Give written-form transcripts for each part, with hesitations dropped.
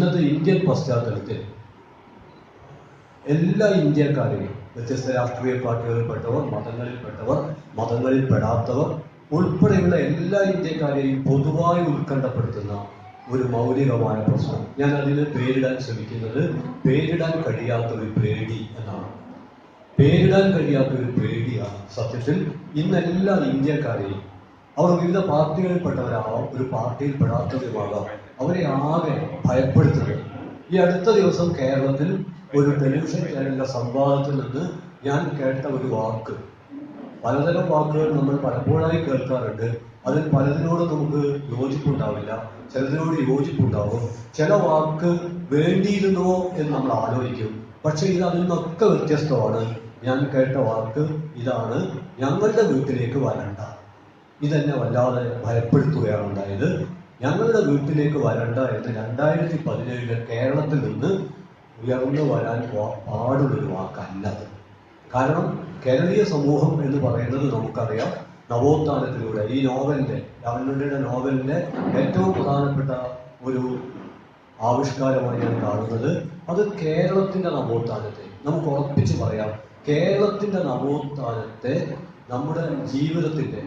ഇന്നത്തെ ഇന്ത്യൻ പശ്ചാത്തലത്തിൽ എല്ലാ ഇന്ത്യക്കാരെയും വ്യത്യസ്ത രാഷ്ട്രീയ പാർട്ടികളിൽപ്പെട്ടവർ, മതങ്ങളിൽപ്പെട്ടവർ, മതങ്ങളിൽ പെടാത്തവർ ഉൾപ്പെടെയുള്ള എല്ലാ ഇന്ത്യക്കാരെയും പൊതുവായി ഉത്കണ്ഠപ്പെടുത്തുന്ന ഒരു മൗലികമായ പ്രശ്നം. ഞാൻ അതിന് പേരിടാൻ ശ്രമിക്കുന്നത് പേരിടാൻ കഴിയാത്ത ഒരു പേടി എന്നാണ്. പേരിടാൻ കഴിയാത്ത ഒരു പേടിയാണ് സത്യത്തിൽ ഇന്നെല്ലാ ഇന്ത്യക്കാരെയും, അവർ വിവിധ പാർട്ടികളിൽപ്പെട്ടവരാവാം, ഒരു പാർട്ടിയിൽ പെടാത്തവരുമാകാം, അവരെ ആകെ ഭയപ്പെടുത്തുന്നത്. ഈ അടുത്ത ദിവസം കേരളത്തിൽ ഒരു ടെലിവിഷൻ ചാനലിന്റെ സംവാദത്തിൽ നിന്ന് ഞാൻ കേട്ട ഒരു വാക്ക്, പലതരം വാക്കുകൾ നമ്മൾ പലപ്പോഴായി കേൾക്കാറുണ്ട്. അതിൽ പലതിനോട് നമുക്ക് യോജിപ്പുണ്ടാവില്ല, ചിലതിനോട് യോജിപ്പുണ്ടാവും. ചില വാക്ക് വേണ്ടിയിരുന്നോ എന്ന് നമ്മൾ ആലോചിക്കും. പക്ഷെ ഇത് അതിൽ നിന്നൊക്കെ വ്യത്യസ്തമാണ്. ഞാൻ കേട്ട വാക്ക് ഇതാണ്: ഞങ്ങളുടെ വീട്ടിലേക്ക് വരണ്ട. ഇതെന്നെ വല്ലാതെ ഭയപ്പെടുത്തുകയാണ് ഉണ്ടായത്. ഞങ്ങളുടെ വീട്ടിലേക്ക് വരണ്ട എന്ന് 2017 കേരളത്തിൽ നിന്ന് ഉയർന്നു വരാൻ പാടുള്ളൊരു വാക്കല്ലത്. കാരണം കേരളീയ സമൂഹം എന്ന് പറയുന്നത് നമുക്കറിയാം, നവോത്ഥാനത്തിലൂടെ ഈ നോവലിന്റെ, രാമനുണ്ണിയുടെ നോവലിന്റെ ഏറ്റവും പ്രധാനപ്പെട്ട ഒരു ആവിഷ്കാരമായി ഞാൻ കാണുന്നത് അത് കേരളത്തിന്റെ നവോത്ഥാനത്തെ, നമുക്ക് ഉറപ്പിച്ച് പറയാം, കേരളത്തിന്റെ നവോത്ഥാനത്തെ നമ്മുടെ ജീവിതത്തിന്റെ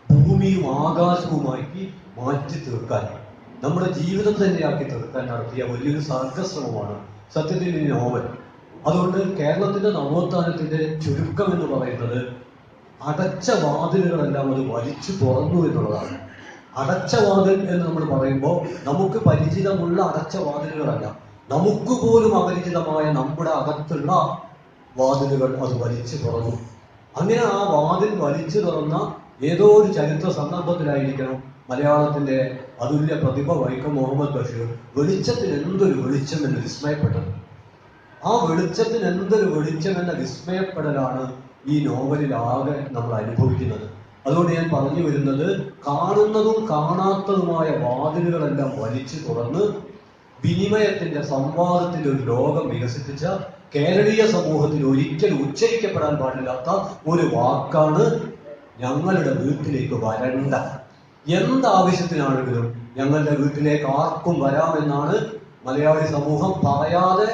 ഭൂമിയും ആകാശവുമാക്കി മാറ്റി തീർക്കാൻ, നമ്മുടെ ജീവിതം തന്നെയാക്കി തീർക്കാൻ നടത്തിയ വലിയൊരു സർഗശ്രമമാണ് സത്യത്തിൽ ഈ നോവൽ. അതുകൊണ്ട് കേരളത്തിന്റെ നവോത്ഥാനത്തിന്റെ ചുരുക്കം എന്ന് പറയുന്നത് അടച്ച വാതിലുകളെല്ലാം അത് വലിച്ചു തുറന്നു എന്നുള്ളതാണ്. അടച്ച വാതിൽ എന്ന് നമ്മൾ പറയുമ്പോൾ നമുക്ക് പരിചിതമുള്ള അടച്ച വാതിലുകളല്ല, നമുക്ക് പോലും അപരിചിതമായ നമ്മുടെ അകത്തുള്ള വാതിലുകൾ അത് വലിച്ചു തുറന്നു. അങ്ങനെ ആ വാതിൽ വലിച്ചു തുറന്ന ഏതോ ഒരു ചരിത്ര സന്ദർഭത്തിലായിരിക്കണം മലയാളത്തിന്റെ അതുല്യ പ്രതിഭ വൈക്കം മുഹമ്മദ് ബഷീർ വെളിച്ചത്തിന് എന്തൊരു വെളിച്ചം എന്ന് വിസ്മയപ്പെട്ടത്. ആ വെളിച്ചത്തിന് എന്തൊരു വെളിച്ചം എന്ന വിസ്മയപ്പെടലാണ് ഈ നോവലിലാകെ നമ്മൾ അനുഭവിക്കുന്നത്. അതുകൊണ്ട് ഞാൻ പറഞ്ഞു വരുന്നത്, കാണുന്നതും കാണാത്തതുമായ വാതിലുകളെല്ലാം വലിച്ചു തുറന്ന് വിനിമയത്തിന്റെ, സംവാദത്തിന്റെ ഒരു ലോകം വികസിപ്പിച്ച കേരളീയ സമൂഹത്തിൽ ഒരിക്കലും ഉച്ചരിക്കപ്പെടാൻ പാടില്ലാത്ത ഒരു വാക്കാണ് ഞങ്ങളുടെ വീട്ടിലേക്ക് വരണ്ട. എന്താവശ്യത്തിനാണെങ്കിലും ഞങ്ങളുടെ വീട്ടിലേക്ക് ആർക്കും വരാമെന്നാണ് മലയാളി സമൂഹം പറയാതെ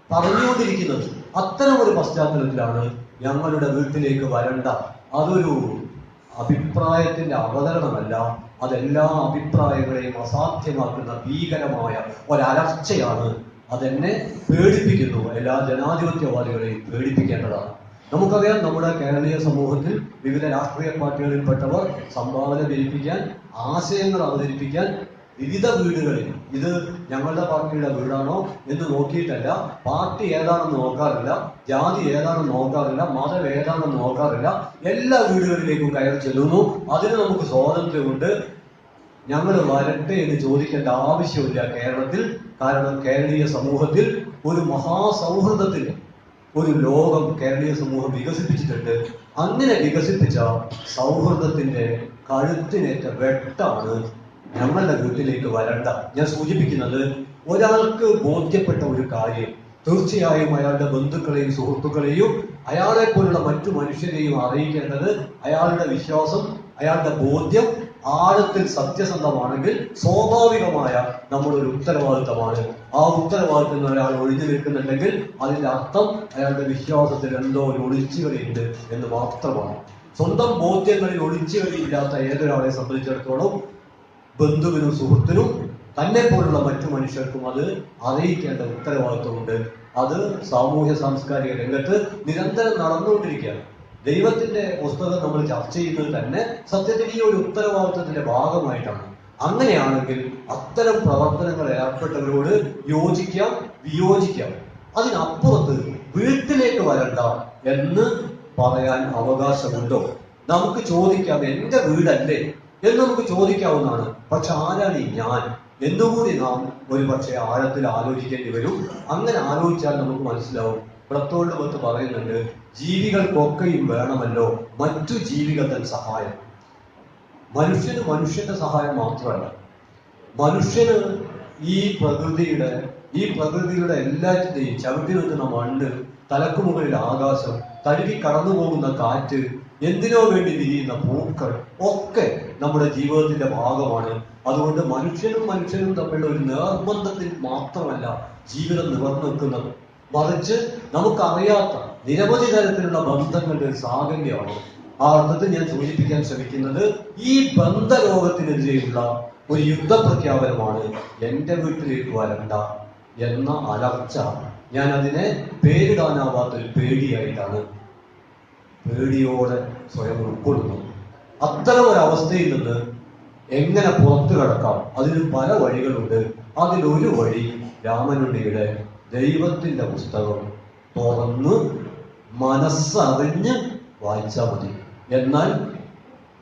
പറഞ്ഞുകൊണ്ടിരിക്കുന്നത്. അത്തരം ഒരു പശ്ചാത്തലത്തിലാണ് ഞങ്ങളുടെ വീട്ടിലേക്ക് വരണ്ട. അതൊരു അഭിപ്രായത്തിന്റെ അവതരണമല്ല, അതെല്ലാ അഭിപ്രായങ്ങളെയും അസാധ്യമാക്കുന്ന ഭീകരമായ ഒരലർച്ചയാണ്. അതെന്നെ പേടിപ്പിക്കുന്നു. എല്ലാ ജനാധിപത്യവാദികളെയും പേടിപ്പിക്കേണ്ടതാണ്. നമുക്കറിയാം, നമ്മുടെ കേരളീയ സമൂഹത്തിൽ വിവിധ രാഷ്ട്രീയ പാർട്ടികളിൽപ്പെട്ടവർ സംഭാവന ധരിപ്പിക്കാൻ, ആശയങ്ങൾ അവതരിപ്പിക്കാൻ വിവിധ വീടുകളിൽ, ഇത് ഞങ്ങളുടെ പാർട്ടിയുടെ വീടാണോ എന്ന് നോക്കിയിട്ടല്ല, പാർട്ടി ഏതാണെന്ന് നോക്കാറില്ല, ജാതി ഏതാണെന്ന് നോക്കാറില്ല, മതം ഏതാണെന്ന് നോക്കാറില്ല, എല്ലാ വീടുകളിലേക്കും കയറി ചെല്ലുന്നു. അതിന് നമുക്ക് സ്വാതന്ത്ര്യമുണ്ട്. ഞങ്ങൾ വരട്ടെ എന്ന് ചോദിക്കേണ്ട ആവശ്യമില്ല കേരളത്തിൽ. കാരണം കേരളീയ സമൂഹത്തിൽ ഒരു മഹാസൗഹൃദത്തിന് ഒരു ലോകം കേരളീയ സമൂഹം വികസിപ്പിച്ചിട്ടുണ്ട്. അങ്ങനെ വികസിപ്പിച്ച സൗഹൃദത്തിന്റെ കഴുത്തിനേറ്റ വെട്ടാണ് ഞങ്ങളുടെ വീട്ടിലേക്ക് വരണ്ട. ഞാൻ സൂചിപ്പിക്കുന്നത്, ഒരാൾക്ക് ബോധ്യപ്പെട്ട ഒരു കാര്യം തീർച്ചയായും അയാളുടെ ബന്ധുക്കളെയും സുഹൃത്തുക്കളെയും അയാളെ പോലുള്ള മറ്റു മനുഷ്യരെയും അറിയിക്കേണ്ടത് അയാളുടെ വിശ്വാസം, അയാളുടെ ബോധ്യം ആഴത്തിൽ സത്യസന്ധമാണെങ്കിൽ സ്വാഭാവികമായ നമ്മുടെ ഒരു ഉത്തരവാദിത്തമാണ്. ആ ഉത്തരവാദിത്തം ഒരാൾ ഒഴിഞ്ഞു നിൽക്കുന്നുണ്ടെങ്കിൽ അതിന്റെ അർത്ഥം അയാളുടെ വിശ്വാസത്തിൽ എന്തോ ഒരു ഒളിച്ചുകളിയുണ്ട് എന്ന് മാത്രമാണ്. സ്വന്തം ബോധ്യങ്ങളിൽ ഒളിച്ചുകളിയില്ലാത്ത ഏതൊരാളെ സംബന്ധിച്ചിടത്തോളം ബന്ധുവിനും സുഹൃത്തിനും തന്നെ പോലുള്ള മറ്റു മനുഷ്യർക്കും അത് അറിയിക്കേണ്ട ഉത്തരവാദിത്വമുണ്ട്. അത് സാമൂഹ്യ സാംസ്കാരിക രംഗത്ത് നിരന്തരം നടന്നുകൊണ്ടിരിക്കുകയാണ്. ദൈവത്തിന്റെ പുസ്തകം നമ്മൾ ചർച്ച ചെയ്യുന്നത് തന്നെ സത്യത്തിൽ ഈ ഒരു ഉത്തരവാദിത്വത്തിന്റെ ഭാഗമായിട്ടാണ്. അങ്ങനെയാണെങ്കിൽ അത്തരം പ്രവർത്തനങ്ങൾ ഏർപ്പെട്ടവരോട് യോജിക്കാം, വിയോജിക്കാം. അതിനപ്പുറത്ത് വീട്ടിലേക്ക് വരണ്ട എന്ന് പറയാൻ അവകാശമുണ്ടോ? നമുക്ക് ചോദിക്കാം, എന്റെ വീടല്ലേ എന്ന് നമുക്ക് ചോദിക്കാവുന്നതാണ്. പക്ഷെ ആരാണ് ഈ ഞാൻ എന്നുകൂടി നാം ഒരു പക്ഷേ ആഴത്തിൽ ആലോചിക്കേണ്ടി വരും. അങ്ങനെ ആലോചിച്ചാൽ നമുക്ക് മനസ്സിലാവും. പ്രത്തോൾഡ് പത്ത് പറയുന്നുണ്ട്, ജീവികൾക്കൊക്കെയും വേണമല്ലോ മറ്റു ജീവികളുടെ സഹായം. മനുഷ്യന് മനുഷ്യന്റെ സഹായം മാത്രമല്ല, മനുഷ്യന് ഈ പ്രകൃതിയുടെ എല്ലാറ്റിന്റെയും ചവിട്ടി നിൽക്കുന്ന മണ്ണ്, തലക്കുമുകളിൽ ആകാശം, തഴുകി കടന്നു പോകുന്ന കാറ്റ്, എന്തിനോ വേണ്ടി വിരിയുന്ന പൂക്കൾ ഒക്കെ നമ്മുടെ ജീവിതത്തിന്റെ ഭാഗമാണ്. അതുകൊണ്ട് മനുഷ്യനും തമ്മിലുള്ള ഒരു നേർബന്ധത്തിൽ മാത്രമല്ല ജീവിതം നിവർന്നു നിൽക്കുന്നത്, മറിച്ച് നമുക്കറിയാത്ത നിരവധി തരത്തിലുള്ള ബന്ധങ്ങളുടെ ഒരു സാഗല്യമാണ്. ആ അർത്ഥത്തിൽ ഞാൻ സൂചിപ്പിക്കാൻ ശ്രമിക്കുന്നത് ഈ ബന്ധരോഗത്തിനെതിരെയുള്ള ഒരു യുദ്ധപ്രഖ്യാപനമാണ് എന്റെ വീട്ടിലേക്ക് വരണ്ട എന്ന അലർച്ച. ഞാൻ അതിനെ പേരിടാനാവാത്തൊരു പേടിയായിട്ടാണ്, പേടിയോടെ സ്വയം ഉൾക്കൊള്ളുന്നത്. അത്തരം ഒരവസ്ഥയിൽ നിന്ന് എങ്ങനെ പുറത്തു കടക്കാം? അതിന് പല വഴികളുണ്ട്. അതിലൊരു വഴി രാമനുണ്ണിയുടെ ദൈവത്തിന്റെ പുസ്തകം തുറന്ന് മനസ്സറിഞ്ഞ് വായിച്ചാൽ മതി. എന്നാൽ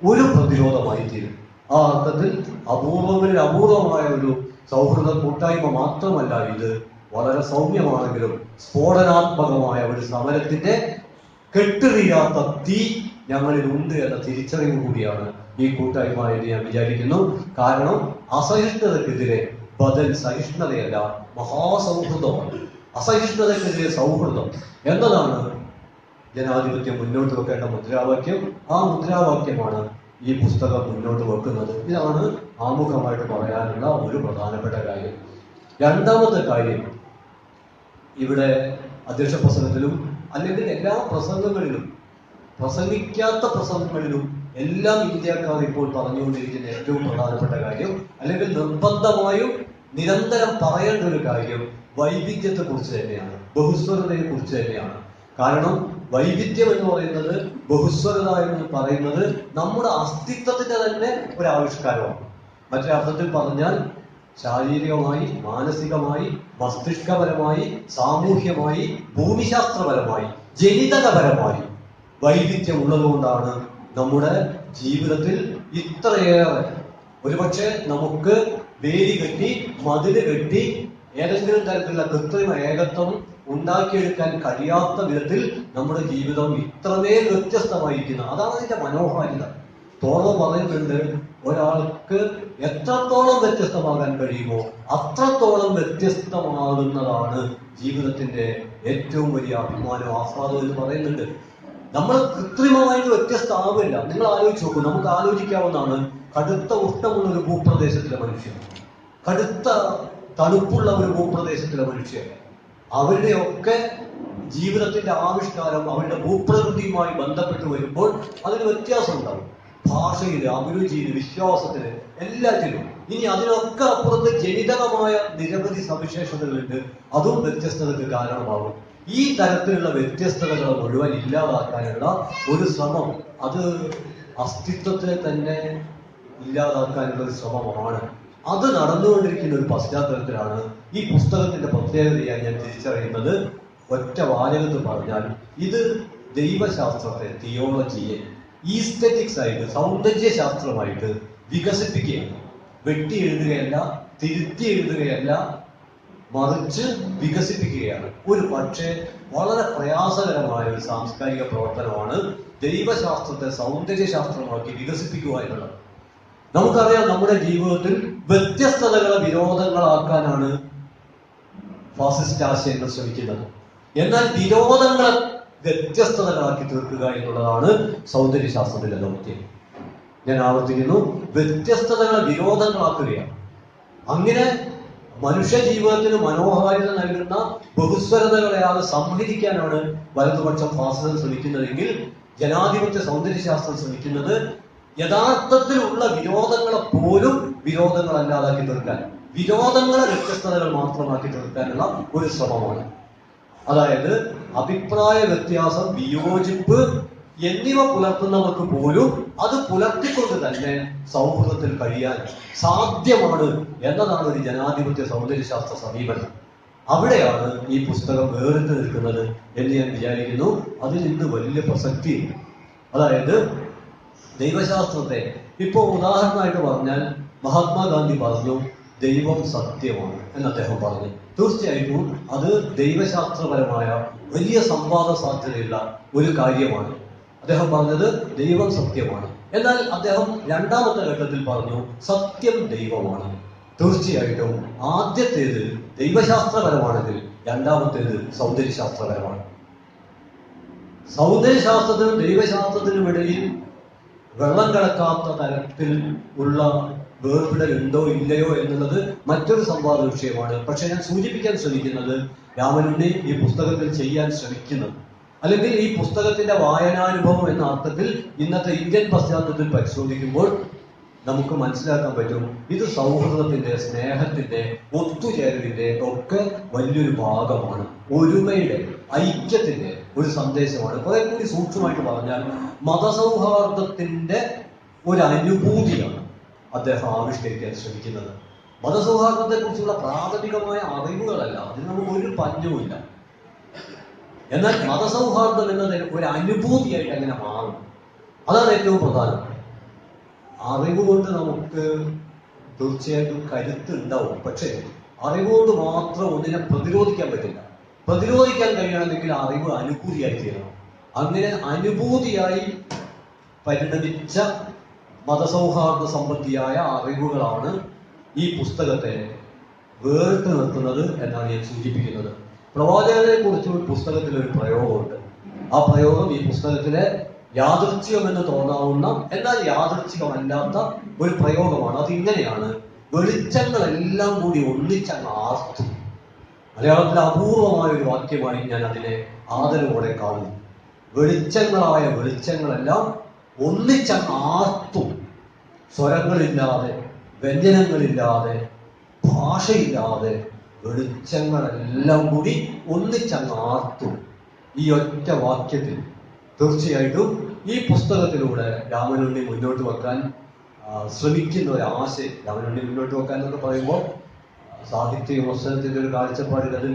ഒരു പ്രതിരോധമായി തീരും. ആ അർത്ഥത്തിൽ അപൂർവങ്ങളിൽ അപൂർവമായ ഒരു സൗഹൃദ കൂട്ടായ്മ മാത്രമല്ല ഇത്, വളരെ സൗമ്യമാണെങ്കിലും സ്ഫോടനാത്മകമായ ഒരു സമരത്തിന്റെ കെട്ടുതീരാത്ത തീ ഞങ്ങളിൽ ഉണ്ട് എന്ന തിരിച്ചറിവ് കൂടിയാണ് ഈ കൂട്ടായ്മ എന്ന് ഞാൻ വിചാരിക്കുന്നു. കാരണം അസഹിഷ്ണുതക്കെതിരെ ബദൽ സഹിഷ്ണുതയല്ല, മഹാസൗഹൃദമാണ്. അസഹിഷ്ണുതക്കെതിരെ സൗഹൃദം എന്നതാണ് ജനാധിപത്യം മുന്നോട്ട് വെക്കേണ്ട മുദ്രാവാക്യം. ആ മുദ്രാവാക്യമാണ് ഈ പുസ്തകം മുന്നോട്ട് വെക്കുന്നത്. ഇതാണ് ആമുഖമായിട്ട് പറയാനുള്ള ഒരു പ്രധാനപ്പെട്ട കാര്യം. രണ്ടാമത്തെ കാര്യം, ഇവിടെ അധ്യക്ഷ പ്രസംഗത്തിലും അല്ലെങ്കിൽ എല്ലാ പ്രസംഗങ്ങളിലും, പ്രസംഗിക്കാത്ത പ്രസംഗങ്ങളിലും എല്ലാം ഇന്ത്യക്കാർ ഇപ്പോൾ പറഞ്ഞുകൊണ്ടിരിക്കുന്ന ഏറ്റവും പ്രധാനപ്പെട്ട കാര്യം, അല്ലെങ്കിൽ നിർബന്ധമായും നിരന്തരം പറയേണ്ട ഒരു കാര്യം വൈവിധ്യത്തെ കുറിച്ച് തന്നെയാണ്, ബഹുസ്വരതയെ കുറിച്ച് തന്നെയാണ്. കാരണം വൈവിധ്യം എന്ന് പറയുന്നത്, ബഹുസ്വരത എന്ന് പറയുന്നത് നമ്മുടെ അസ്തിത്വത്തിന്റെ തന്നെ ഒരു ആവിഷ്കാരമാണ്. മറ്റൊരർത്ഥത്തിൽ പറഞ്ഞാൽ ശാരീരികമായി, മാനസികമായി, മസ്തിഷ്കപരമായി, സാമൂഹ്യമായി, ഭൂമിശാസ്ത്രപരമായി, ജനിതകപരമായി വൈവിധ്യം ഉള്ളതുകൊണ്ടാണ് നമ്മുടെ ജീവിതത്തിൽ ഇത്രയേറെ, ഒരുപക്ഷെ നമുക്ക് വേലി കെട്ടി, മതില് കെട്ടി, ഏതെങ്കിലും തരത്തിലുള്ള കൃത്രിമ ഏകത്വം ഉണ്ടാക്കിയെടുക്കാൻ കഴിയാത്ത വിധത്തിൽ നമ്മുടെ ജീവിതം ഇത്രമേൽ വ്യത്യസ്തമായിരിക്കുന്ന, അതാണ് അതിന്റെ മനോഹാരിത. തോറോ പറയുന്നുണ്ട്, ഒരാൾക്ക് എത്രത്തോളം വ്യത്യസ്തമാകാൻ കഴിയുമോ അത്രത്തോളം വ്യത്യസ്തമാകുന്നതാണ് ജീവിതത്തിന്റെ ഏറ്റവും വലിയ അഭിമാനം, ആഹ്ലാദം എന്ന് പറയുന്നുണ്ട്. നമ്മൾ കൃത്രിമമായിട്ട് വ്യത്യസ്തമാവില്ല. നിങ്ങൾ ആലോചിച്ച് നോക്കൂ, നമുക്ക് ആലോചിക്കാവുന്നതാണ് കടുത്ത ഉഷ്ണമുള്ള ഒരു ഭൂപ്രദേശത്തിലെ മനുഷ്യൻ, കടുത്ത തണുപ്പുള്ള ഒരു ഭൂപ്രദേശത്തിലെ മനുഷ്യൻ, അവരുടെയൊക്കെ ജീവിതത്തിന്റെ ആവിഷ്കാരം അവരുടെ ഭൂപ്രകൃതിയുമായി ബന്ധപ്പെട്ട് വരുമ്പോൾ അതിന് വ്യത്യാസം ഉണ്ടാവും. ഭാഷയില്, അഭിരുചിയില്, വിശ്വാസത്തില്, എല്ലാറ്റിലും. ഇനി അതിനൊക്കെ അപ്പുറത്ത് ജനിതകമായ നിരവധി സവിശേഷതകളുണ്ട്, അതും വ്യത്യസ്തതയ്ക്ക് കാരണമാകും. ഈ തരത്തിലുള്ള വ്യത്യസ്തതകളെ മുഴുവൻ ഇല്ലാതാക്കാനുള്ള ഒരു ശ്രമം, അത് അസ്തിത്വത്തെ തന്നെ ഇല്ലാതാക്കാനുള്ള ഒരു ശ്രമമാണ്. അത് നടന്നുകൊണ്ടിരിക്കുന്ന ഒരു പശ്ചാത്തലത്തിലാണ് ഈ പുസ്തകത്തിന്റെ പ്രത്യേകതയായി ഞാൻ തിരിച്ചറിയുന്നത്. ഒറ്റ വാചകത്തിൽ പറഞ്ഞാൽ ഇത് ദൈവശാസ്ത്രത്തെ, തിയോളജിയെ ഈസ്തെറ്റിക്സ് ആയിട്ട്, സൗന്ദര്യശാസ്ത്രമായിട്ട് വികസിപ്പിക്കുകയാണ്. വെട്ടി എഴുതുകയല്ല, തിരുത്തി എഴുതുകയല്ല, മറിച്ച് വികസിപ്പിക്കുകയാണ്. ഒരു പക്ഷേ വളരെ പ്രയാസകരമായ ഒരു സാംസ്കാരിക പ്രവർത്തനമാണ് ദൈവശാസ്ത്രത്തെ സൗന്ദര്യശാസ്ത്രമാക്കി വികസിപ്പിക്കുക എന്നുള്ളത്. നമുക്കറിയാം, നമ്മുടെ ജീവിതത്തിൽ വ്യത്യസ്തതകളെ വിരോധങ്ങളാക്കാനാണ് ഫാസിസ്റ്റ് ആശയങ്ങൾ ശ്രമിക്കുന്നത്. എന്നാൽ വിരോധങ്ങളെ വ്യത്യസ്തതകളാക്കി തീർക്കുക എന്നുള്ളതാണ് സൗന്ദര്യശാസ്ത്രത്തിന്റെ ദൗത്യം. ഞാൻ ആവർത്തിക്കുന്നു, വ്യത്യസ്തതകളെ വിരോധങ്ങളാക്കുകയാണ്. അങ്ങനെ മനുഷ്യ ജീവിതത്തിന് മനോഹാരിത നൽകുന്ന ബഹുസ്വരതകളെ അത് സംഹരിക്കാനാണ് വലതുപക്ഷം ഫാസിസം ശ്രമിക്കുന്നതെങ്കിൽ ജനാധിപത്യ സൗന്ദര്യശാസ്ത്രം ശ്രമിക്കുന്നത് യഥാർത്ഥത്തിലുള്ള വിരോധങ്ങളെ പോലും വിരോധങ്ങളല്ലാതാക്കി തീർക്കാൻ, വിരോധങ്ങളെ വ്യത്യസ്തതകൾ മാത്രമാക്കി തീർക്കാനുള്ള ഒരു ശ്രമമാണ്. അതായത് അഭിപ്രായ വ്യത്യാസം, വിയോജിപ്പ് എന്നിവ പുലർത്തുന്നവർക്ക് പോലും അത് പുലർത്തിക്കൊണ്ട് തന്നെ സൗഹൃദത്തിൽ കഴിയാൻ സാധ്യമാണ് എന്നതാണ് ഒരു ജനാധിപത്യ സൗന്ദര്യശാസ്ത്ര സമീപനം. അവിടെയാണ് ഈ പുസ്തകം വേറിട്ട് നിൽക്കുന്നത് എന്ന് ഞാൻ വിചാരിക്കുന്നു. അതിൽ ഇന്ന് വലിയ പ്രസക്തിയുണ്ട്. അതായത് ദൈവശാസ്ത്രത്തെ ഇപ്പോ ഉദാഹരണമായിട്ട് പറഞ്ഞാൽ, മഹാത്മാഗാന്ധി പറഞ്ഞു ദൈവം സത്യമാണ് എന്ന് അദ്ദേഹം പറഞ്ഞു. തീർച്ചയായിട്ടും അത് ദൈവശാസ്ത്രപരമായ വലിയ സംവാദ സാധ്യതയുള്ള ഒരു കാര്യമാണ്. അദ്ദേഹം പറഞ്ഞത് ദൈവം സത്യമാണ്. എന്നാൽ അദ്ദേഹം രണ്ടാമത്തെ ഘട്ടത്തിൽ പറഞ്ഞു സത്യം ദൈവമാണ്. തീർച്ചയായിട്ടും ആദ്യത്തേത് ദൈവശാസ്ത്രപരമാണെങ്കിൽ രണ്ടാമത്തേത് സൗന്ദര്യശാസ്ത്രപരമാണ്. സൗന്ദര്യശാസ്ത്രത്തിനും ദൈവശാസ്ത്രത്തിനും ഇടയിൽ വെള്ളം കലക്കാത്ത തരത്തിൽ ഉള്ള വേർപിടലുണ്ടോ ഇല്ലയോ എന്നുള്ളത് മറ്റൊരു സംവാദ വിഷയമാണ്. പക്ഷെ ഞാൻ സൂചിപ്പിക്കാൻ ശ്രമിക്കുന്നത്, രാമനുണ്ണി ഈ പുസ്തകത്തിൽ ചെയ്യാൻ ശ്രമിക്കുന്നത്, അല്ലെങ്കിൽ ഈ പുസ്തകത്തിന്റെ വായനാനുഭവം എന്ന അർത്ഥത്തിൽ ഇന്നത്തെ ഇന്ത്യൻ പശ്ചാത്തലത്തിൽ പരിശോധിക്കുമ്പോൾ നമുക്ക് മനസ്സിലാക്കാൻ പറ്റും, ഇത് സൗഹൃദത്തിന്റെ, സ്നേഹത്തിന്റെ, ഒത്തുചേരലിന്റെ ഒക്കെ വലിയൊരു ഭാഗമാണ്. ഒരുമയുടെ, ഐക്യത്തിന്റെ ഒരു സന്ദേശമാണ്. കുറെ കൂടി സൂക്ഷ്മമായിട്ട് പറഞ്ഞാൽ മതസൗഹാർദ്ദത്തിന്റെ ഒരു അനുഭൂതിയാണ് അദ്ദേഹം ആവിഷ്കരിക്കാൻ ശ്രമിക്കുന്നത്. മതസൗഹാർദ്ദത്തെ കുറിച്ചുള്ള പ്രാഥമികമായ അറിവുകളല്ല, അതിന് നമുക്ക് ഒരു പഞ്ഞവുമില്ല. എന്നാൽ മതസൗഹാർദ്ദം എന്നത് ഒരു അനുഭൂതിയായിട്ട് എങ്ങനെ മാറും, അതാണ് ഏറ്റവും പ്രധാനം. അറിവ് കൊണ്ട് നമുക്ക് തീർച്ചയായിട്ടും കരുത്ത് ഉണ്ടാവും, പക്ഷേ അറിവുകൊണ്ട് മാത്രം ഒന്നിനെ പ്രതിരോധിക്കാൻ പറ്റില്ല. പ്രതിരോധിക്കാൻ കഴിയണമെങ്കിൽ അറിവ് അനുഭൂതിയായി തീരണം. അങ്ങനെ അനുഭൂതിയായി പരിണമിച്ച മതസൗഹാർദ്ദ സംബന്ധിയായ അറിവുകളാണ് ഈ പുസ്തകത്തെ വേറിട്ട് നിർത്തുന്നത് എന്നാണ് ഞാൻ സൂചിപ്പിക്കുന്നത്. പ്രവാചകനെ കുറിച്ച് പുസ്തകത്തിൽ ഒരു പ്രയോഗമുണ്ട്. ആ പ്രയോഗം ഈ പുസ്തകത്തിലെ യാദൃച്ഛികമെന്ന് തോന്നാവുന്ന എന്നാൽ യാദൃച്ഛികമല്ലാത്ത ഒരു പ്രയോഗമാണ്. അത് ഇങ്ങനെയാണ്: വെളിച്ചങ്ങളെല്ലാം കൂടി ഒന്നിച്ചങ്ങ് ആർത്തു. മലയാളത്തിലെ അപൂർവമായ ഒരു വാക്യമായി ഞാൻ അതിനെ ആദരവോടെ കാണുന്നു. വെളിച്ചങ്ങളായ വെളിച്ചങ്ങളെല്ലാം ഒന്നിച്ചങ്ങ് ആർത്തു. സ്വരങ്ങളില്ലാതെ, വ്യഞ്ജനങ്ങളില്ലാതെ, ഭാഷയില്ലാതെ വെളിച്ചങ്ങളെല്ലാം കൂടി ഒന്നിച്ചങ്ങ് ആർത്തു. ഈ ഒറ്റ വാക്യത്തിൽ തീർച്ചയായിട്ടും ഈ പുസ്തകത്തിലൂടെ രാമനുണ്ണി മുന്നോട്ട് വെക്കാൻ ശ്രമിക്കുന്ന ഒരു ആശയം, രാമനുണ്ണി മുന്നോട്ട് വെക്കാൻ എന്നൊക്കെ പറയുമ്പോൾ സാഹിത്യ വിമർശനത്തിന്റെ ഒരു കാഴ്ചപ്പാടിൽ അതിൽ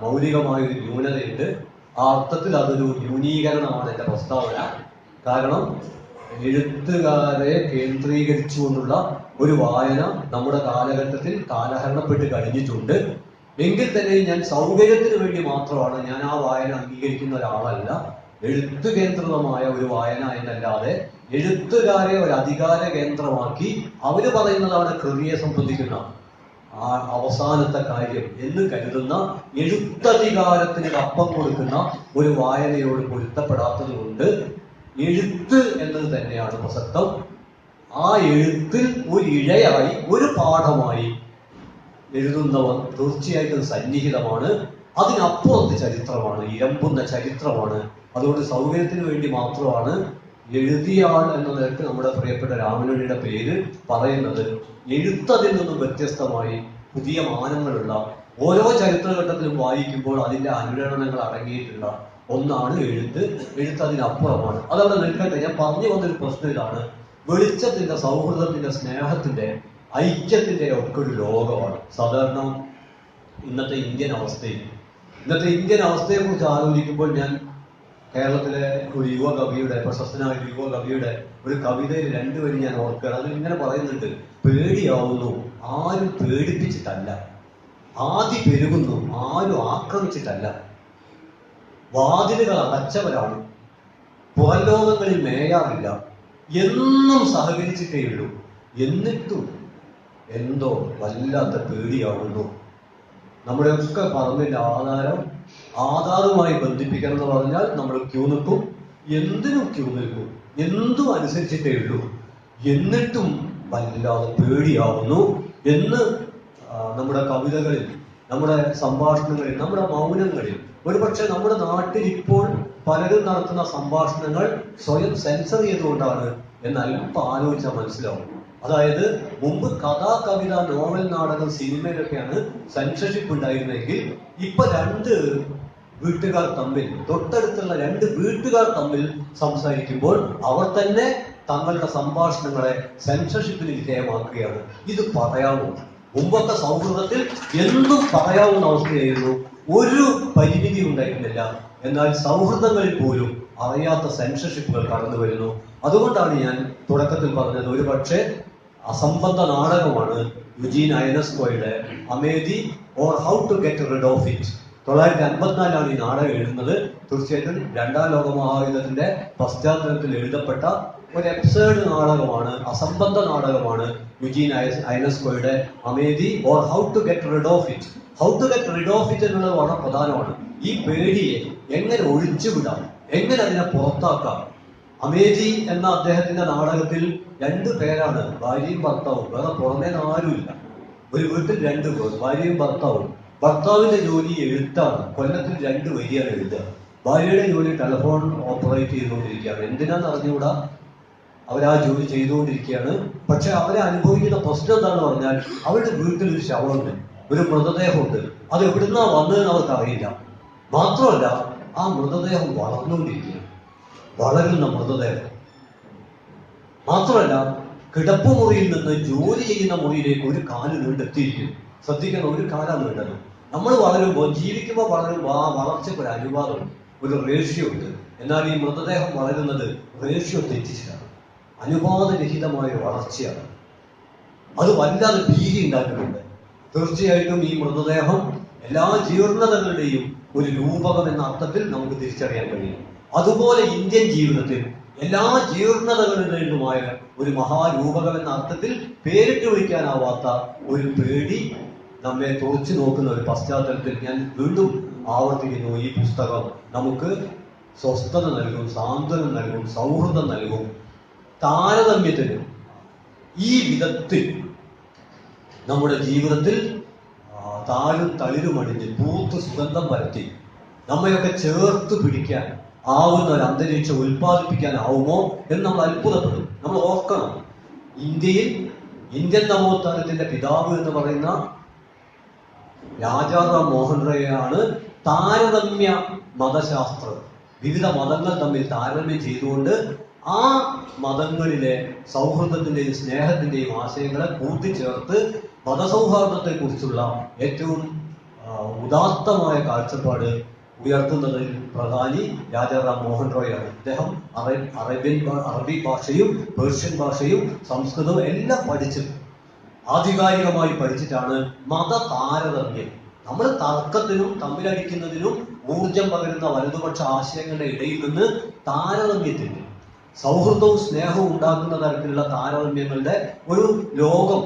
മൗലികമായൊരു ന്യൂനതയുണ്ട്. ആ അർത്ഥത്തിൽ അതൊരു ന്യൂനീകരണമാണ് എൻ്റെ പ്രസ്താവന. കാരണം എഴുത്തുകാരെ കേന്ദ്രീകരിച്ചുകൊണ്ടുള്ള ഒരു വായന നമ്മുടെ കാലഘട്ടത്തിൽ കാലഹരണപ്പെട്ട് കഴിഞ്ഞിട്ടുണ്ട്. എങ്കിൽ തന്നെ ഞാൻ സൗകര്യത്തിന് വേണ്ടി മാത്രമാണ്, ഞാൻ ആ വായന അംഗീകരിക്കുന്ന ഒരാളല്ല. എഴുത്തു കേന്ദ്രിതമായ ഒരു വായന എന്നല്ലാതെ എഴുത്തുകാരെ ഒരു അധികാര കേന്ദ്രമാക്കി അവര് പറയുന്നതാണ് കൃതിയെ സംബന്ധിക്കുന്ന ആ അവസാനത്തെ കാര്യം എന്ന് കരുതുന്ന, എഴുത്തധികാരത്തിന് അപ്പം കൊടുക്കുന്ന ഒരു വായനയോട് പൊരുത്തപ്പെടാത്തത് കൊണ്ട് എഴുത്ത് എന്നത് തന്നെയാണ് പ്രസക്തം. ആ എഴുത്തിൽ ഒരു ഇഴയായി, ഒരു പാഠമായി എഴുതുന്നവർ തീർച്ചയായിട്ടും സന്നിഹിതമാണ്. അതിനപ്പുറത്ത് ചരിത്രമാണ്, ഇരമ്പുന്ന ചരിത്രമാണ്. അതുകൊണ്ട് സൗകര്യത്തിന് വേണ്ടി മാത്രമാണ് എഴുതിയ ആൾ എന്ന നിലക്ക് നമ്മുടെ പ്രിയപ്പെട്ട രാമനുണ്ണിയുടെ പേര് പറയുന്നത്. എഴുത്തതിൽ നിന്നും വ്യത്യസ്തമായി പുതിയ മാനങ്ങളുള്ള, ഓരോ ചരിത്രഘട്ടത്തിലും വായിക്കുമ്പോൾ അതിന്റെ അനുരണനങ്ങൾ അടങ്ങിയിട്ടുള്ള ഒന്നാണ് എഴുത്ത്. എഴുത്ത് അതിനപ്പുറമാണ്. അതവിടെ നിൽക്കട്ടെ. ഞാൻ പറഞ്ഞു വന്നൊരു പ്രശ്നം ഇതാണ്: വെളിച്ചത്തിന്റെ, സൗഹൃദത്തിന്റെ, സ്നേഹത്തിന്റെ, ഐക്യത്തിന്റെ ഒക്കെ ഒരു ലോകമാണ് സാധാരണ ഇന്നത്തെ ഇന്ത്യൻ അവസ്ഥയെ കുറിച്ച് ആലോചിക്കുമ്പോൾ ഞാൻ കേരളത്തിലെ ഒരു യുവകവിയുടെ, പ്രശസ്തനായ ഒരു യുവകവിയുടെ ഒരു കവിതയിൽ രണ്ടുപേരും ഞാൻ ഓർക്കുകയാണ്. അതിൽ ഇങ്ങനെ പറയുന്നുണ്ട്: പേടിയാവുന്നു, ആരും പേടിപ്പിച്ചിട്ടല്ല; ആദി പെരുകുന്നു, ആരും ആക്രമിച്ചിട്ടല്ല; വാതിലുകൾ അടച്ചവരാണ്, പുറംലോകങ്ങളിൽ മേയാറില്ല; എന്നും സഹകരിച്ചിട്ടേയുള്ളൂ, എന്നിട്ടും എന്തോ വല്ലാത്ത പേടിയാവുന്നു. നമ്മുടെയൊക്കെ പറഞ്ഞതിന്റെ ആധാറുമായി ബന്ധിപ്പിക്കണം എന്ന് പറഞ്ഞാൽ നമ്മൾ ക്യൂ നിൽക്കും, എന്തിനും ക്യൂ നിൽക്കും, എന്തും അനുസരിച്ചിട്ടേ ഉള്ളൂ, എന്നിട്ടും വല്ലാതെ പേടിയാവുന്നു എന്ന് നമ്മുടെ കവിതകളിൽ, നമ്മുടെ സംഭാഷണങ്ങളിൽ, നമ്മുടെ മൗനങ്ങളിൽ, ഒരുപക്ഷെ നമ്മുടെ നാട്ടിൽ ഇപ്പോൾ പലരും നടത്തുന്ന സംഭാഷണങ്ങൾ സ്വയം സെൻസർ ചെയ്തുകൊണ്ടാണ് എന്ന് അല്പം ആലോചിച്ചാൽ മനസ്സിലാവും. അതായത് മുമ്പ് കഥ, കവിത, നോവൽ, നാടകം, സിനിമയിലൊക്കെയാണ് സെൻസർഷിപ്പ് ഉണ്ടായിരുന്നെങ്കിൽ ഇപ്പൊ രണ്ട് വീട്ടുകാർ തമ്മിൽ, തൊട്ടടുത്തുള്ള രണ്ട് വീട്ടുകാർ തമ്മിൽ സംസാരിക്കുമ്പോൾ അവർ തന്നെ തങ്ങളുടെ സംഭാഷണങ്ങളെ സെൻസർഷിപ്പിന് വിധേയമാക്കുകയാണ്. ഇത് പറയാമോ? മുമ്പൊക്കെ സൗഹൃദത്തിൽ എന്തും പറയാവുന്ന അവസ്ഥയായിരുന്നു, ഒരു പരിമിതി ഉണ്ടായിരുന്നില്ല. എന്നാൽ സൗഹൃദങ്ങളിൽ പോലും അറിയാത്ത സെൻസർഷിപ്പുകൾ കടന്നു വരുന്നു. അതുകൊണ്ടാണ് ഞാൻ തുടക്കത്തിൽ പറഞ്ഞത്, ഒരു പക്ഷേ അസംബന്ധ നാടകമാണ് യുജീൻ അയനസ്കോയുടെ Amedee or how to get rid of it. 1954 ഈ നാടകം എഴുതുന്നത്. തീർച്ചയായിട്ടും രണ്ടാം ലോക മഹായുദ്ധത്തിന്റെ പശ്ചാത്തലത്തിൽ എഴുതപ്പെട്ട ഒരു എപ്പിസോഡ് നാടകമാണ്, അസംബന്ധ നാടകമാണ് യുജീൻ ഐനസ്കോയുടെ Amedee or how to get rid of it. How to get rid of it എന്നുള്ളത് വളരെ പ്രധാനമാണ്. ഈ പേടിയെ എങ്ങനെ ഒഴിച്ചുവിടാം, എങ്ങനെ അതിനെ പുറത്താക്കാം. അമേധി എന്ന അദ്ദേഹത്തിന്റെ നാടകത്തിൽ 2 പേരാണ്, ഭാര്യയും ഭർത്താവും. വേറെ പുറമേ ആരുമില്ല. ഒരു വീട്ടിൽ 2 പേർ, ഭാര്യയും ഭർത്താവും. ഭർത്താവിന്റെ ജോലി എഴുത്താണ്, കൊല്ലത്തിൽ 2 വരിയാണ് എഴുതുക. ഭാര്യയുടെ ജോലി ടെലിഫോൺ ഓപ്പറേറ്റ് ചെയ്തുകൊണ്ടിരിക്കുകയാണ്. എന്തിനാന്ന് അറിഞ്ഞുകൂടാ, അവരാ ജോലി ചെയ്തുകൊണ്ടിരിക്കുകയാണ്. പക്ഷെ അവരെ അനുഭവിക്കുന്ന പ്രശ്നം എന്താണെന്ന് പറഞ്ഞാൽ, അവരുടെ വീട്ടിൽ ഒരു ശവമുണ്ട്, ഒരു മൃതദേഹമുണ്ട്. അത് എവിടുന്നാ വന്നതെന്ന് അവർക്ക് അറിയില്ല. മാത്രമല്ല, ആ മൃതദേഹം വളർന്നുകൊണ്ടിരിക്കുകയാണ്, വളരുന്ന മൃതദേഹം. മാത്രമല്ല, കിടപ്പുമുറിയിൽ നിന്ന് ജോലി ചെയ്യുന്ന മുറിയിലേക്ക് ഒരു കാല് നീണ്ടെത്തിയിരിക്കുന്നു. ശ്രദ്ധിക്കണം, ഒരു കാലാണ് നീണ്ടത്. നമ്മൾ വളരുമ്പോൾ, ജീവിക്കുമ്പോൾ വളരുമ്പോൾ ആ വളർച്ചയ്ക്ക് ഒരു അനുപാതമുണ്ട്, ഒരു റേഷ്യോ ഉണ്ട്. എന്നാൽ ഈ മൃതദേഹം വളരുന്നത് റേഷ്യോ തെറ്റിച്ചാണ്, അനുപാതരഹിതമായ വളർച്ചയാണ്. അത് വല്ലാതെ ഭീതി ഉണ്ടാക്കുന്നുണ്ട്. തീർച്ചയായിട്ടും ഈ മൃതദേഹം എല്ലാ ജീർണതകളുടെയും ഒരു രൂപകം എന്ന അർത്ഥത്തിൽ നമുക്ക് തിരിച്ചറിയാൻ കഴിയും. അതുപോലെ ഇന്ത്യൻ ജീവിതത്തിൽ എല്ലാ ജീർണതകളുടേതുമായ ഒരു മഹാരൂപകം എന്ന അർത്ഥത്തിൽ പേരിട്ട് വിളിക്കാനാവാത്ത ഒരു പേടി നമ്മെ തുറച്ചു നോക്കുന്ന ഒരു പശ്ചാത്തലത്തിൽ ഞാൻ വീണ്ടും ആവർത്തിക്കുന്നു, ഈ പുസ്തകം നമുക്ക് സ്വസ്ഥത നൽകും, സാന്ത്വനം നൽകും, സൗഹൃദം നൽകും. താരതമ്യത്തിന് ഈ വിധത്തിൽ നമ്മുടെ ജീവിതത്തിൽ താഴും തളിരുമണിഞ്ഞ് പൂത്ത് സുഗന്ധം പരത്തി നമ്മയൊക്കെ ചേർത്ത് പിടിക്കാൻ ആവുന്ന ഒരു അന്തരീക്ഷം ഉൽപ്പാദിപ്പിക്കാനാവുമോ എന്ന് നമ്മൾ അത്ഭുതപ്പെടും. നമ്മൾ ഓർക്കണം, ഇന്ത്യൻ നവോത്ഥാനത്തിന്റെ പിതാവ് എന്ന് പറയുന്ന രാജാറാം മോഹൻ റോയാണ് താരതമ്യ മതശാസ്ത്രം, വിവിധ മതങ്ങൾ തമ്മിൽ താരതമ്യം ചെയ്തുകൊണ്ട് ആ മതങ്ങളിലെ സൗഹൃദത്തിന്റെയും സ്നേഹത്തിന്റെയും ആശയങ്ങളെ കൂട്ടിച്ചേർത്ത് മതസൗഹാർദ്ദത്തെ കുറിച്ചുള്ള ഏറ്റവും ഉദാത്തമായ കാഴ്ചപ്പാട് ഉയർത്തുന്നതിൽ പ്രധാനി രാജാറാം മോഹൻ റോയാണ്. അദ്ദേഹം അറബി ഭാഷയും പേർഷ്യൻ ഭാഷയും സംസ്കൃതവും എല്ലാം ആധികാരികമായി പഠിച്ചിട്ടാണ് മത താരതമ്യം. നമ്മൾ തർക്കത്തിനും തമ്മിലടിക്കുന്നതിനും ഊർജം പകരുന്ന വലതുപക്ഷ ആശയങ്ങളുടെ ഇടയിൽ നിന്ന് താരതമ്യത്തിന്, സൗഹൃദവും സ്നേഹവും ഉണ്ടാക്കുന്ന തരത്തിലുള്ള താരതമ്യങ്ങളുടെ ഒരു ലോകം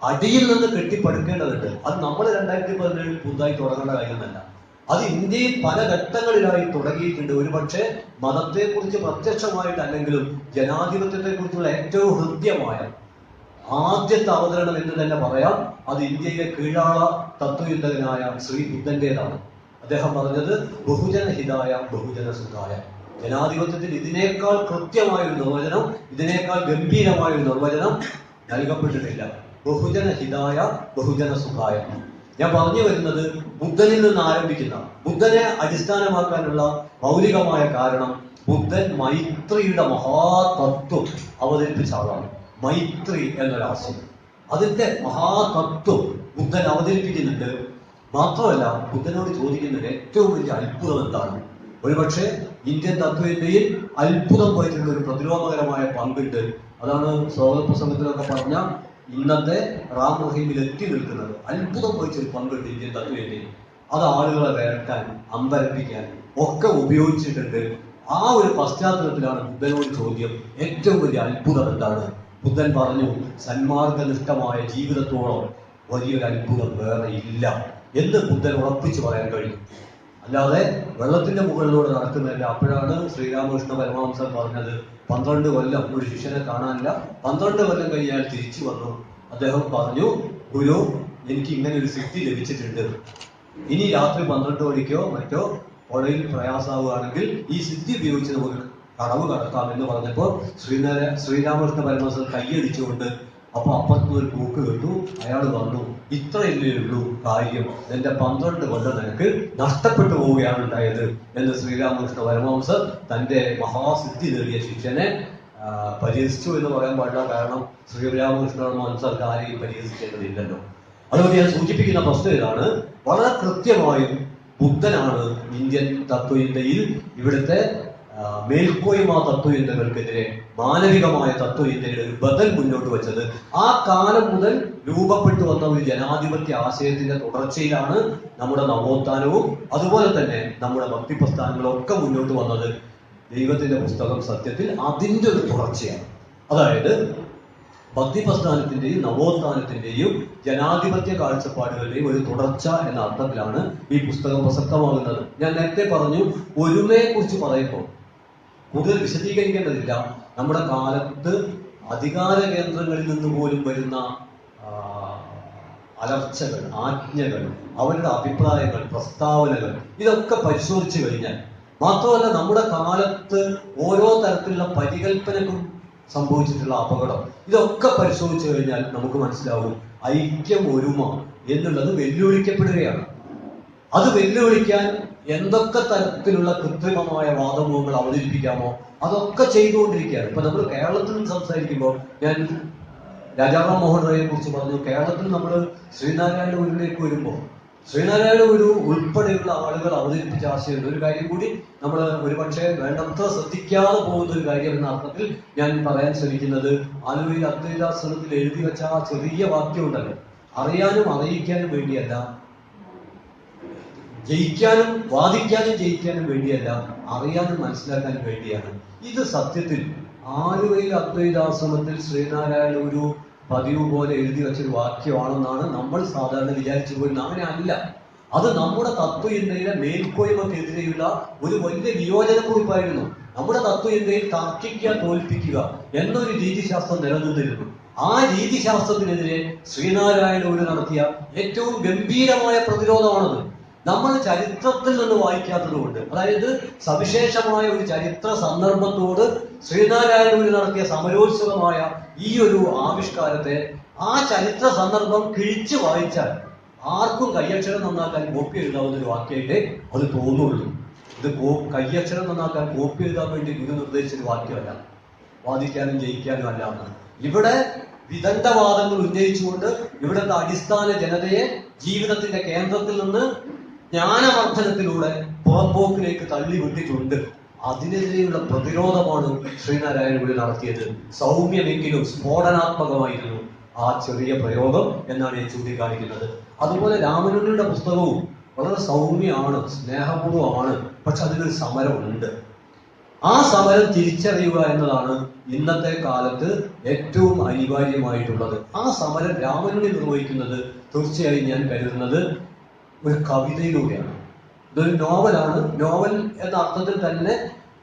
അടിയിൽ നിന്ന് കെട്ടിപ്പടുക്കേണ്ടതുണ്ട്. അത് നമ്മൾ 2017 പുതുതായി തുടങ്ങേണ്ട കാര്യമല്ല. അത് ഇന്ത്യയിൽ പല ഘട്ടങ്ങളിലായി തുടങ്ങിയിട്ടുണ്ട്. ഒരുപക്ഷെ മതത്തെക്കുറിച്ച് പ്രത്യക്ഷമായിട്ടല്ലെങ്കിലും ജനാധിപത്യത്തെക്കുറിച്ചുള്ള ഏറ്റവും ഹൃദ്യമായ ആദ്യത്തെ അവതരണം എന്ന് തന്നെ പറയാം. അത് ഇന്ത്യയിലെ കീഴാള തത്വചിന്തകനായ ശ്രീ ബുദ്ധന്റേതാണ്. അദ്ദേഹം പറഞ്ഞത് ബഹുജന ഹിതായ ബഹുജന സുഖായ. ജനാധിപത്യത്തിൽ ഇതിനേക്കാൾ കൃത്യമായ ഒരു നിർവചനം, ഇതിനേക്കാൾ ഗംഭീരമായ ഒരു നിർവചനം നൽകപ്പെട്ടിട്ടില്ല. ബഹുജന ഹിതായ ബഹുജന സുഖായ. ഞാൻ പറഞ്ഞു വരുന്നത് ബുദ്ധനിൽ നിന്ന് ആരംഭിക്കുന്ന, ബുദ്ധനെ അടിസ്ഥാനമാക്കാനുള്ള മൗലികമായ കാരണം ബുദ്ധൻ മൈത്രിയുടെ മഹാതത്വം അവതരിപ്പിച്ച ആളാണ്. മൈത്രി എന്നൊരാശയം, അതിന്റെ മഹാതത്വം ബുദ്ധൻ അവതരിപ്പിക്കുന്നുണ്ട്. മാത്രമല്ല, ബുദ്ധനോട് ചോദിക്കുന്നത് ഏറ്റവും വലിയ അത്ഭുതം എന്താണ്? ഒരുപക്ഷെ ഇന്ത്യൻ തത്വചിന്തയിൽ അത്ഭുതം പോയിട്ടുള്ള ഒരു പ്രതിരോധകരമായ പങ്കുണ്ട്. അതാണ് സ്വാഗത പ്രസംഗത്തിലൊക്കെ പറഞ്ഞ ഇന്നത്തെ റാം റഹീമിൽ എത്തി നിൽക്കുന്നത്. അത്ഭുതം പോയിച്ചൊരു പങ്കുണ്ട് ഇന്ത്യൻ തത്വചിന്തയിൽ. അത് ആളുകളെ വേർക്കാൻ, അമ്പരപ്പിക്കാൻ ഒക്കെ ഉപയോഗിച്ചിട്ടുണ്ട്. ആ ഒരു പശ്ചാത്തലത്തിലാണ് ബുദ്ധനോട് ചോദ്യം, ഏറ്റവും വലിയ അത്ഭുതം എന്താണ്? ബുദ്ധൻ പറഞ്ഞു, സന്മാർഗനിഷ്ഠമായ ജീവിതത്തോളം വലിയൊരു അത്ഭുതം വേറെ ഇല്ല എന്ന് ബുദ്ധൻ ഉറപ്പിച്ചു പറയാൻ കഴിയും. അല്ലാതെ വെള്ളത്തിന്റെ മുകളിലൂടെ നടക്കുന്നില്ല. അപ്പോഴാണ് ശ്രീരാമകൃഷ്ണ പരമഹംസൻ പറഞ്ഞത്, 12 കൊല്ലം ഒരു ശിഷ്യനെ കാണാനില്ല, 12 കൊല്ലം കഴിഞ്ഞാൽ തിരിച്ചു വന്നു. അദ്ദേഹം പറഞ്ഞു, ഗുരു, എനിക്ക് ഇങ്ങനെ ഒരു സിദ്ധി ലഭിച്ചിട്ടുണ്ട്. ഇനി രാത്രി 12 മണിക്കോ മറ്റോ പുഴയിൽ പ്രയാസാവുകയാണെങ്കിൽ ഈ സിദ്ധി ഉപയോഗിച്ച് നമുക്ക് കടവ് കടക്കാം എന്ന് പറഞ്ഞപ്പോൾ ശ്രീരാമകൃഷ്ണ പരമഹംസൻ കൈയടിച്ചുകൊണ്ട്, അപ്പൊ അപ്പുറത്ത് ഒരു കൂക്ക് കേട്ടു. അയാൾ പറഞ്ഞു, ഇത്രയല്ലേ ഉള്ളൂ കാര്യം, എന്റെ 12 കൊല്ലം നിനക്ക് നഷ്ടപ്പെട്ടു പോവുകയാണ് ഉണ്ടായത് എന്ന് ശ്രീരാമകൃഷ്ണ പരമഹംസർ തന്റെ മഹാസിദ്ധി നേടിയ ശിഷ്യനെ പരിഹസിച്ചു എന്ന് പറയാൻ പാടില്ല. കാരണം ശ്രീരാമകൃഷ്ണ പരമഹംസർക്ക് ആരെയും പരിഹസിക്കേണ്ടതില്ലല്ലോ. അതുകൊണ്ട് ഞാൻ സൂചിപ്പിക്കുന്ന പ്രശ്നം ഇതാണ്, വളരെ കൃത്യമായും ബുദ്ധനാണ് ഇന്ത്യൻ തത്വചിന്തയിൽ ഇവിടുത്തെ മേൽക്കോയ്മ തത്വചിന്തകൾക്കെതിരെ മാനവികമായ തത്വചിന്തയുടെ ഒരു ബദൽ മുന്നോട്ട് വെച്ചത്. ആ കാലം മുതൽ രൂപപ്പെട്ടു വന്ന ഒരു ജനാധിപത്യ ആശയത്തിന്റെ തുടർച്ചയിലാണ് നമ്മുടെ നവോത്ഥാനവും അതുപോലെ തന്നെ നമ്മുടെ ഭക്തി പ്രസ്ഥാനങ്ങളും ഒക്കെ മുന്നോട്ട് വന്നത്. ദൈവത്തിന്റെ പുസ്തകം സത്യത്തിൽ അതിൻ്റെ ഒരു തുടർച്ചയാണ്. അതായത് ഭക്തിപ്രസ്ഥാനത്തിന്റെയും നവോത്ഥാനത്തിന്റെയും ജനാധിപത്യ കാഴ്ചപ്പാടുകളുടെയും ഒരു തുടർച്ച എന്ന അർത്ഥത്തിലാണ് ഈ പുസ്തകം പ്രസക്തമാകുന്നത്. ഞാൻ നേരത്തെ പറഞ്ഞു, ഒരുമയെ കുറിച്ച് പറയുമ്പോൾ കൂടുതൽ വിശദീകരിക്കേണ്ടതില്ല. നമ്മുടെ കാലത്ത് അധികാര കേന്ദ്രങ്ങളിൽ നിന്ന് പോലും വരുന്ന അലർച്ചകൾ, ആജ്ഞകൾ, അവരുടെ അഭിപ്രായങ്ങൾ, പ്രസ്താവനകൾ, ഇതൊക്കെ പരിശോധിച്ചു കഴിഞ്ഞാൽ, മാത്രമല്ല നമ്മുടെ കാലത്ത് ഓരോ തരത്തിലുള്ള പരികൽപ്പനക്കും സംഭവിച്ചിട്ടുള്ള അപകടം, ഇതൊക്കെ പരിശോധിച്ചു കഴിഞ്ഞാൽ നമുക്ക് മനസ്സിലാവും ഐക്യം, ഒരുമ എന്നുള്ളത് വെല്ലുവിളിക്കപ്പെടുകയാണ്. അത് വെല്ലുവിളിക്കാൻ എന്തൊക്കെ തരത്തിലുള്ള കൃത്രിമമായ വാദമുഖങ്ങൾ അവതരിപ്പിക്കാമോ അതൊക്കെ ചെയ്തുകൊണ്ടിരിക്കുകയാണ്. ഇപ്പൊ നമ്മൾ കേരളത്തിൽ നിന്ന് സംസാരിക്കുമ്പോൾ ഞാൻ രാജാറാം മോഹൻ റോയെ കുറിച്ച് പറഞ്ഞു. കേരളത്തിൽ നമ്മൾ ശ്രീനാരായണ ഗുരുവിലേക്ക് വരുമ്പോൾ ശ്രീനാരായണ ഗുരു ഉൾപ്പെടെയുള്ള ആളുകൾ അവതരിപ്പിച്ച ആശയം, ഒരു കാര്യം കൂടി നമ്മൾ ഒരുപക്ഷെ വേണ്ടത്ര ശ്രദ്ധിക്കാതെ പോകുന്ന ഒരു കാര്യം എന്ന അർത്ഥത്തിൽ ഞാൻ പറയാൻ ശ്രമിക്കുന്നത്, ആലുവയിൽ അദ്വൈതാശ്രമത്തിൽ എഴുതി വെച്ച ആ ചെറിയ വാക്യം ഉണ്ടല്ലോ, അറിയാനും അറിയിക്കാനും വേണ്ടിയല്ല, ജയിക്കാനും വാദിക്കാനും ജയിക്കാനും വേണ്ടിയല്ല, അറിയാനും മനസ്സിലാക്കാനും വേണ്ടിയാണ്. ഇത് സത്യത്തിൽ ആലുവയിൽ അദ്വൈതാശ്രമത്തിൽ ശ്രീനാരായണ ഗുരു പതിവ് പോലെ എഴുതി വെച്ചൊരു വാക്യമാണെന്നാണ് നമ്മൾ സാധാരണ വിചാരിച്ചു പോയിരുന്നത്. അങ്ങനെ അല്ല. അത് നമ്മുടെ തത്വചിന്തയിലെ മേൽക്കോയ്മക്കെതിരെയുള്ള ഒരു വലിയ വിയോജനക്കുറിപ്പായിരുന്നു. നമ്മുടെ തത്വചിന്തയിൽ തർക്കിക്കുക, തോൽപ്പിക്കുക എന്നൊരു രീതിശാസ്ത്രം നിലനിന്നിരുന്നു. ആ രീതിശാസ്ത്രത്തിനെതിരെ ശ്രീനാരായണ ഗുരു നടത്തിയ ഏറ്റവും ഗംഭീരമായ പ്രതിരോധമാണത്. നമ്മൾ ചരിത്രത്തിൽ നിന്ന് വായിക്കാത്തതുകൊണ്ട്, അതായത് സവിശേഷമായ ഒരു ചരിത്ര സന്ദർഭത്തോട് ശ്രീനാരായണ ഗുരു നടത്തിയ സമരോത്സുകമായ ഈ ഒരു ആവിഷ്കാരത്തെ ആ ചരിത്ര സന്ദർഭം കിഴിച്ചു വായിച്ചാൽ ആർക്കും കയ്യക്ഷരം നന്നാക്കാൻ കോപ്പി എഴുതാവുന്ന ഒരു വാക്യമായിട്ടേ അത് തോന്നുള്ളൂ. ഇത് കയ്യക്ഷരം നന്നാക്കാൻ കോപ്പി എഴുതാൻ വേണ്ടി ഗുരു നിർദ്ദേശിച്ചൊരു വാക്യമല്ല, വാദിക്കാനും ജയിക്കാനും അല്ല എന്നാണ്. ഇവിടെ വിദണ്ഡവാദങ്ങൾ ഉന്നയിച്ചുകൊണ്ട് ഇവിടുത്തെ അടിസ്ഥാന ജനതയെ ജീവിതത്തിന്റെ കേന്ദ്രത്തിൽ നിന്ന് ജ്ഞാനവർദ്ധനത്തിലൂടെ പുറമ്പോക്കിലേക്ക് തള്ളിവിട്ടിട്ടുണ്ട്. അതിനെതിരെയുള്ള പ്രതിരോധമാണ് ശ്രീനാരായണ ഗുരു നടത്തിയത്. സൗമ്യമെങ്കിലും സ്ഫോടനാത്മകമായിരുന്നു ആ ചെറിയ പ്രയോഗം എന്നാണ് ഞാൻ ചൂണ്ടിക്കാണിക്കുന്നത്. അതുപോലെ രാമനുണ്ണിയുടെ പുസ്തകവും വളരെ സൗമ്യമാണ്, സ്നേഹപൂർവമാണ്, പക്ഷെ അതിനൊരു സമരമുണ്ട്. ആ സമരം തിരിച്ചറിയുക എന്നതാണ് ഇന്നത്തെ കാലത്ത് ഏറ്റവും അനിവാര്യമായിട്ടുള്ളത്. ആ സമരം രാമനുണ്ണി നിർവഹിക്കുന്നത് തീർച്ചയായും ഞാൻ കരുതുന്നത് ഒരു കവിതയിലൂടെയാണ്. ഇതൊരു നോവലാണ്. നോവൽ എന്ന അർത്ഥത്തിൽ തന്നെ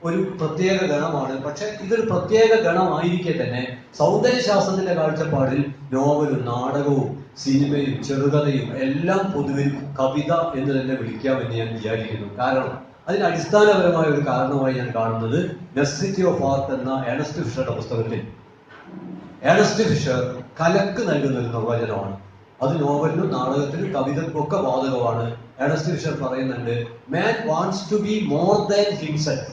ഒരു പ്രത്യേക ഗണമാണ്. പക്ഷെ ഇതൊരു പ്രത്യേക ഗണമായിരിക്കെ തന്നെ സൗന്ദര്യശാസ്ത്രത്തിന്റെ കാഴ്ചപ്പാടിൽ നോവലും നാടകവും സിനിമയും ചെറുകഥയും എല്ലാം പൊതുവിൽ കവിത എന്ന് തന്നെ വിളിക്കാമെന്ന് ഞാൻ വിചാരിക്കുന്നു. കാരണം അതിന് അടിസ്ഥാനപരമായ ഒരു കാരണമായി ഞാൻ കാണുന്നത് നെസസിറ്റി ഓഫ് ആർട്ട് എന്ന ഏണസ്റ്റ് ഫിഷറുടെ പുസ്തകത്തിൽ ഏണസ്റ്റ് ഫിഷർ കലക്ക് നൽകുന്ന ഒരു നിർവചനമാണ്. അത് നോവലിനും നാടകത്തിനും കവിതയ്ക്കും ഒക്കെ ബാധകമാണ്. ഏണസ്റ്റ് ഫിഷർ പറയുന്നുണ്ട്, man wants to be more than himself.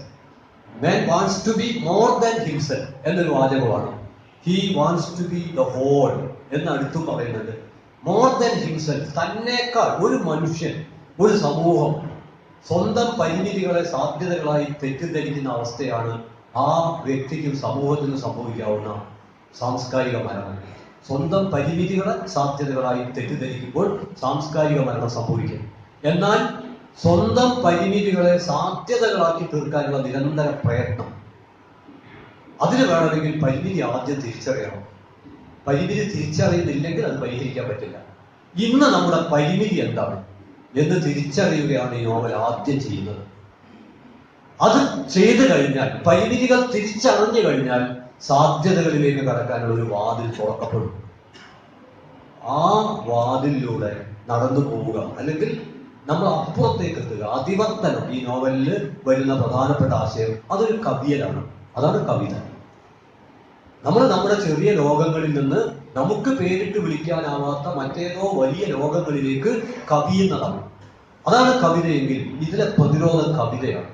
Man wants to be more than himself എന്നൊരു വാചകമാണ്. He wants to be the whole എന്ന് അടുത്തും പറയുന്നുണ്ട്. മോർ ദാൻ ഹിംസെൽഫ്, തന്നേക്കാൾ ഒരു മനുഷ്യൻ, ഒരു സമൂഹം സ്വന്തം പരിമിതികളെ സാധ്യതകളായി തെറ്റിദ്ധരിക്കുന്ന അവസ്ഥയാണ് ആ വ്യക്തിക്കും സമൂഹത്തിനും സംഭവിക്കാവുന്ന സാംസ്കാരിക മരണം. സ്വന്തം പരിമിതികളെ സാധ്യതകളായി തെറ്റിദ്ധരിക്കുമ്പോൾ സാംസ്കാരിക മരണം സംഭവിക്കും. എന്നാൽ സ്വന്തം പരിമിതികളെ സാധ്യതകളാക്കി തീർക്കാനുള്ള നിരന്തര പ്രയത്നം, അതിന് വേണമെങ്കിൽ പരിമിതി ആദ്യം തിരിച്ചറിയണം. പരിമിതി തിരിച്ചറിയുന്നില്ലെങ്കിൽ അത് പരിഹരിക്കാൻ പറ്റില്ല. ഇന്ന് നമ്മുടെ പരിമിതി എന്താണ് എന്ന് തിരിച്ചറിയുകയാണ് ഈ നോവൽ ആദ്യം ചെയ്യുന്നത്. അത് ചെയ്തു കഴിഞ്ഞാൽ, പരിമിതികൾ തിരിച്ചറിഞ്ഞു കഴിഞ്ഞാൽ സാധ്യതകളിലേക്ക് കടക്കാനുള്ള ഒരു വാതിൽ തുറക്കപ്പെടും. ആ വാതിലിലൂടെ നടന്നു പോവുക, അല്ലെങ്കിൽ നമ്മൾ അപ്പുറത്തേക്ക് എത്തുക, അതിവർത്തനം ഈ നോവലിൽ വരുന്ന പ്രധാനപ്പെട്ട ആശയം അതൊരു കവിയലാണ്. അതാണ് കവിത. നമ്മൾ നമ്മുടെ ചെറിയ ലോകങ്ങളിൽ നിന്ന് നമുക്ക് പേരിട്ട് വിളിക്കാനാവാത്ത മറ്റേതോ വലിയ ലോകങ്ങളിലേക്ക് കവിയുന്നതാണ്. അതാണ് കവിതയെങ്കിൽ ഇതിലെ പ്രതിരോധം കവിതയാണ്.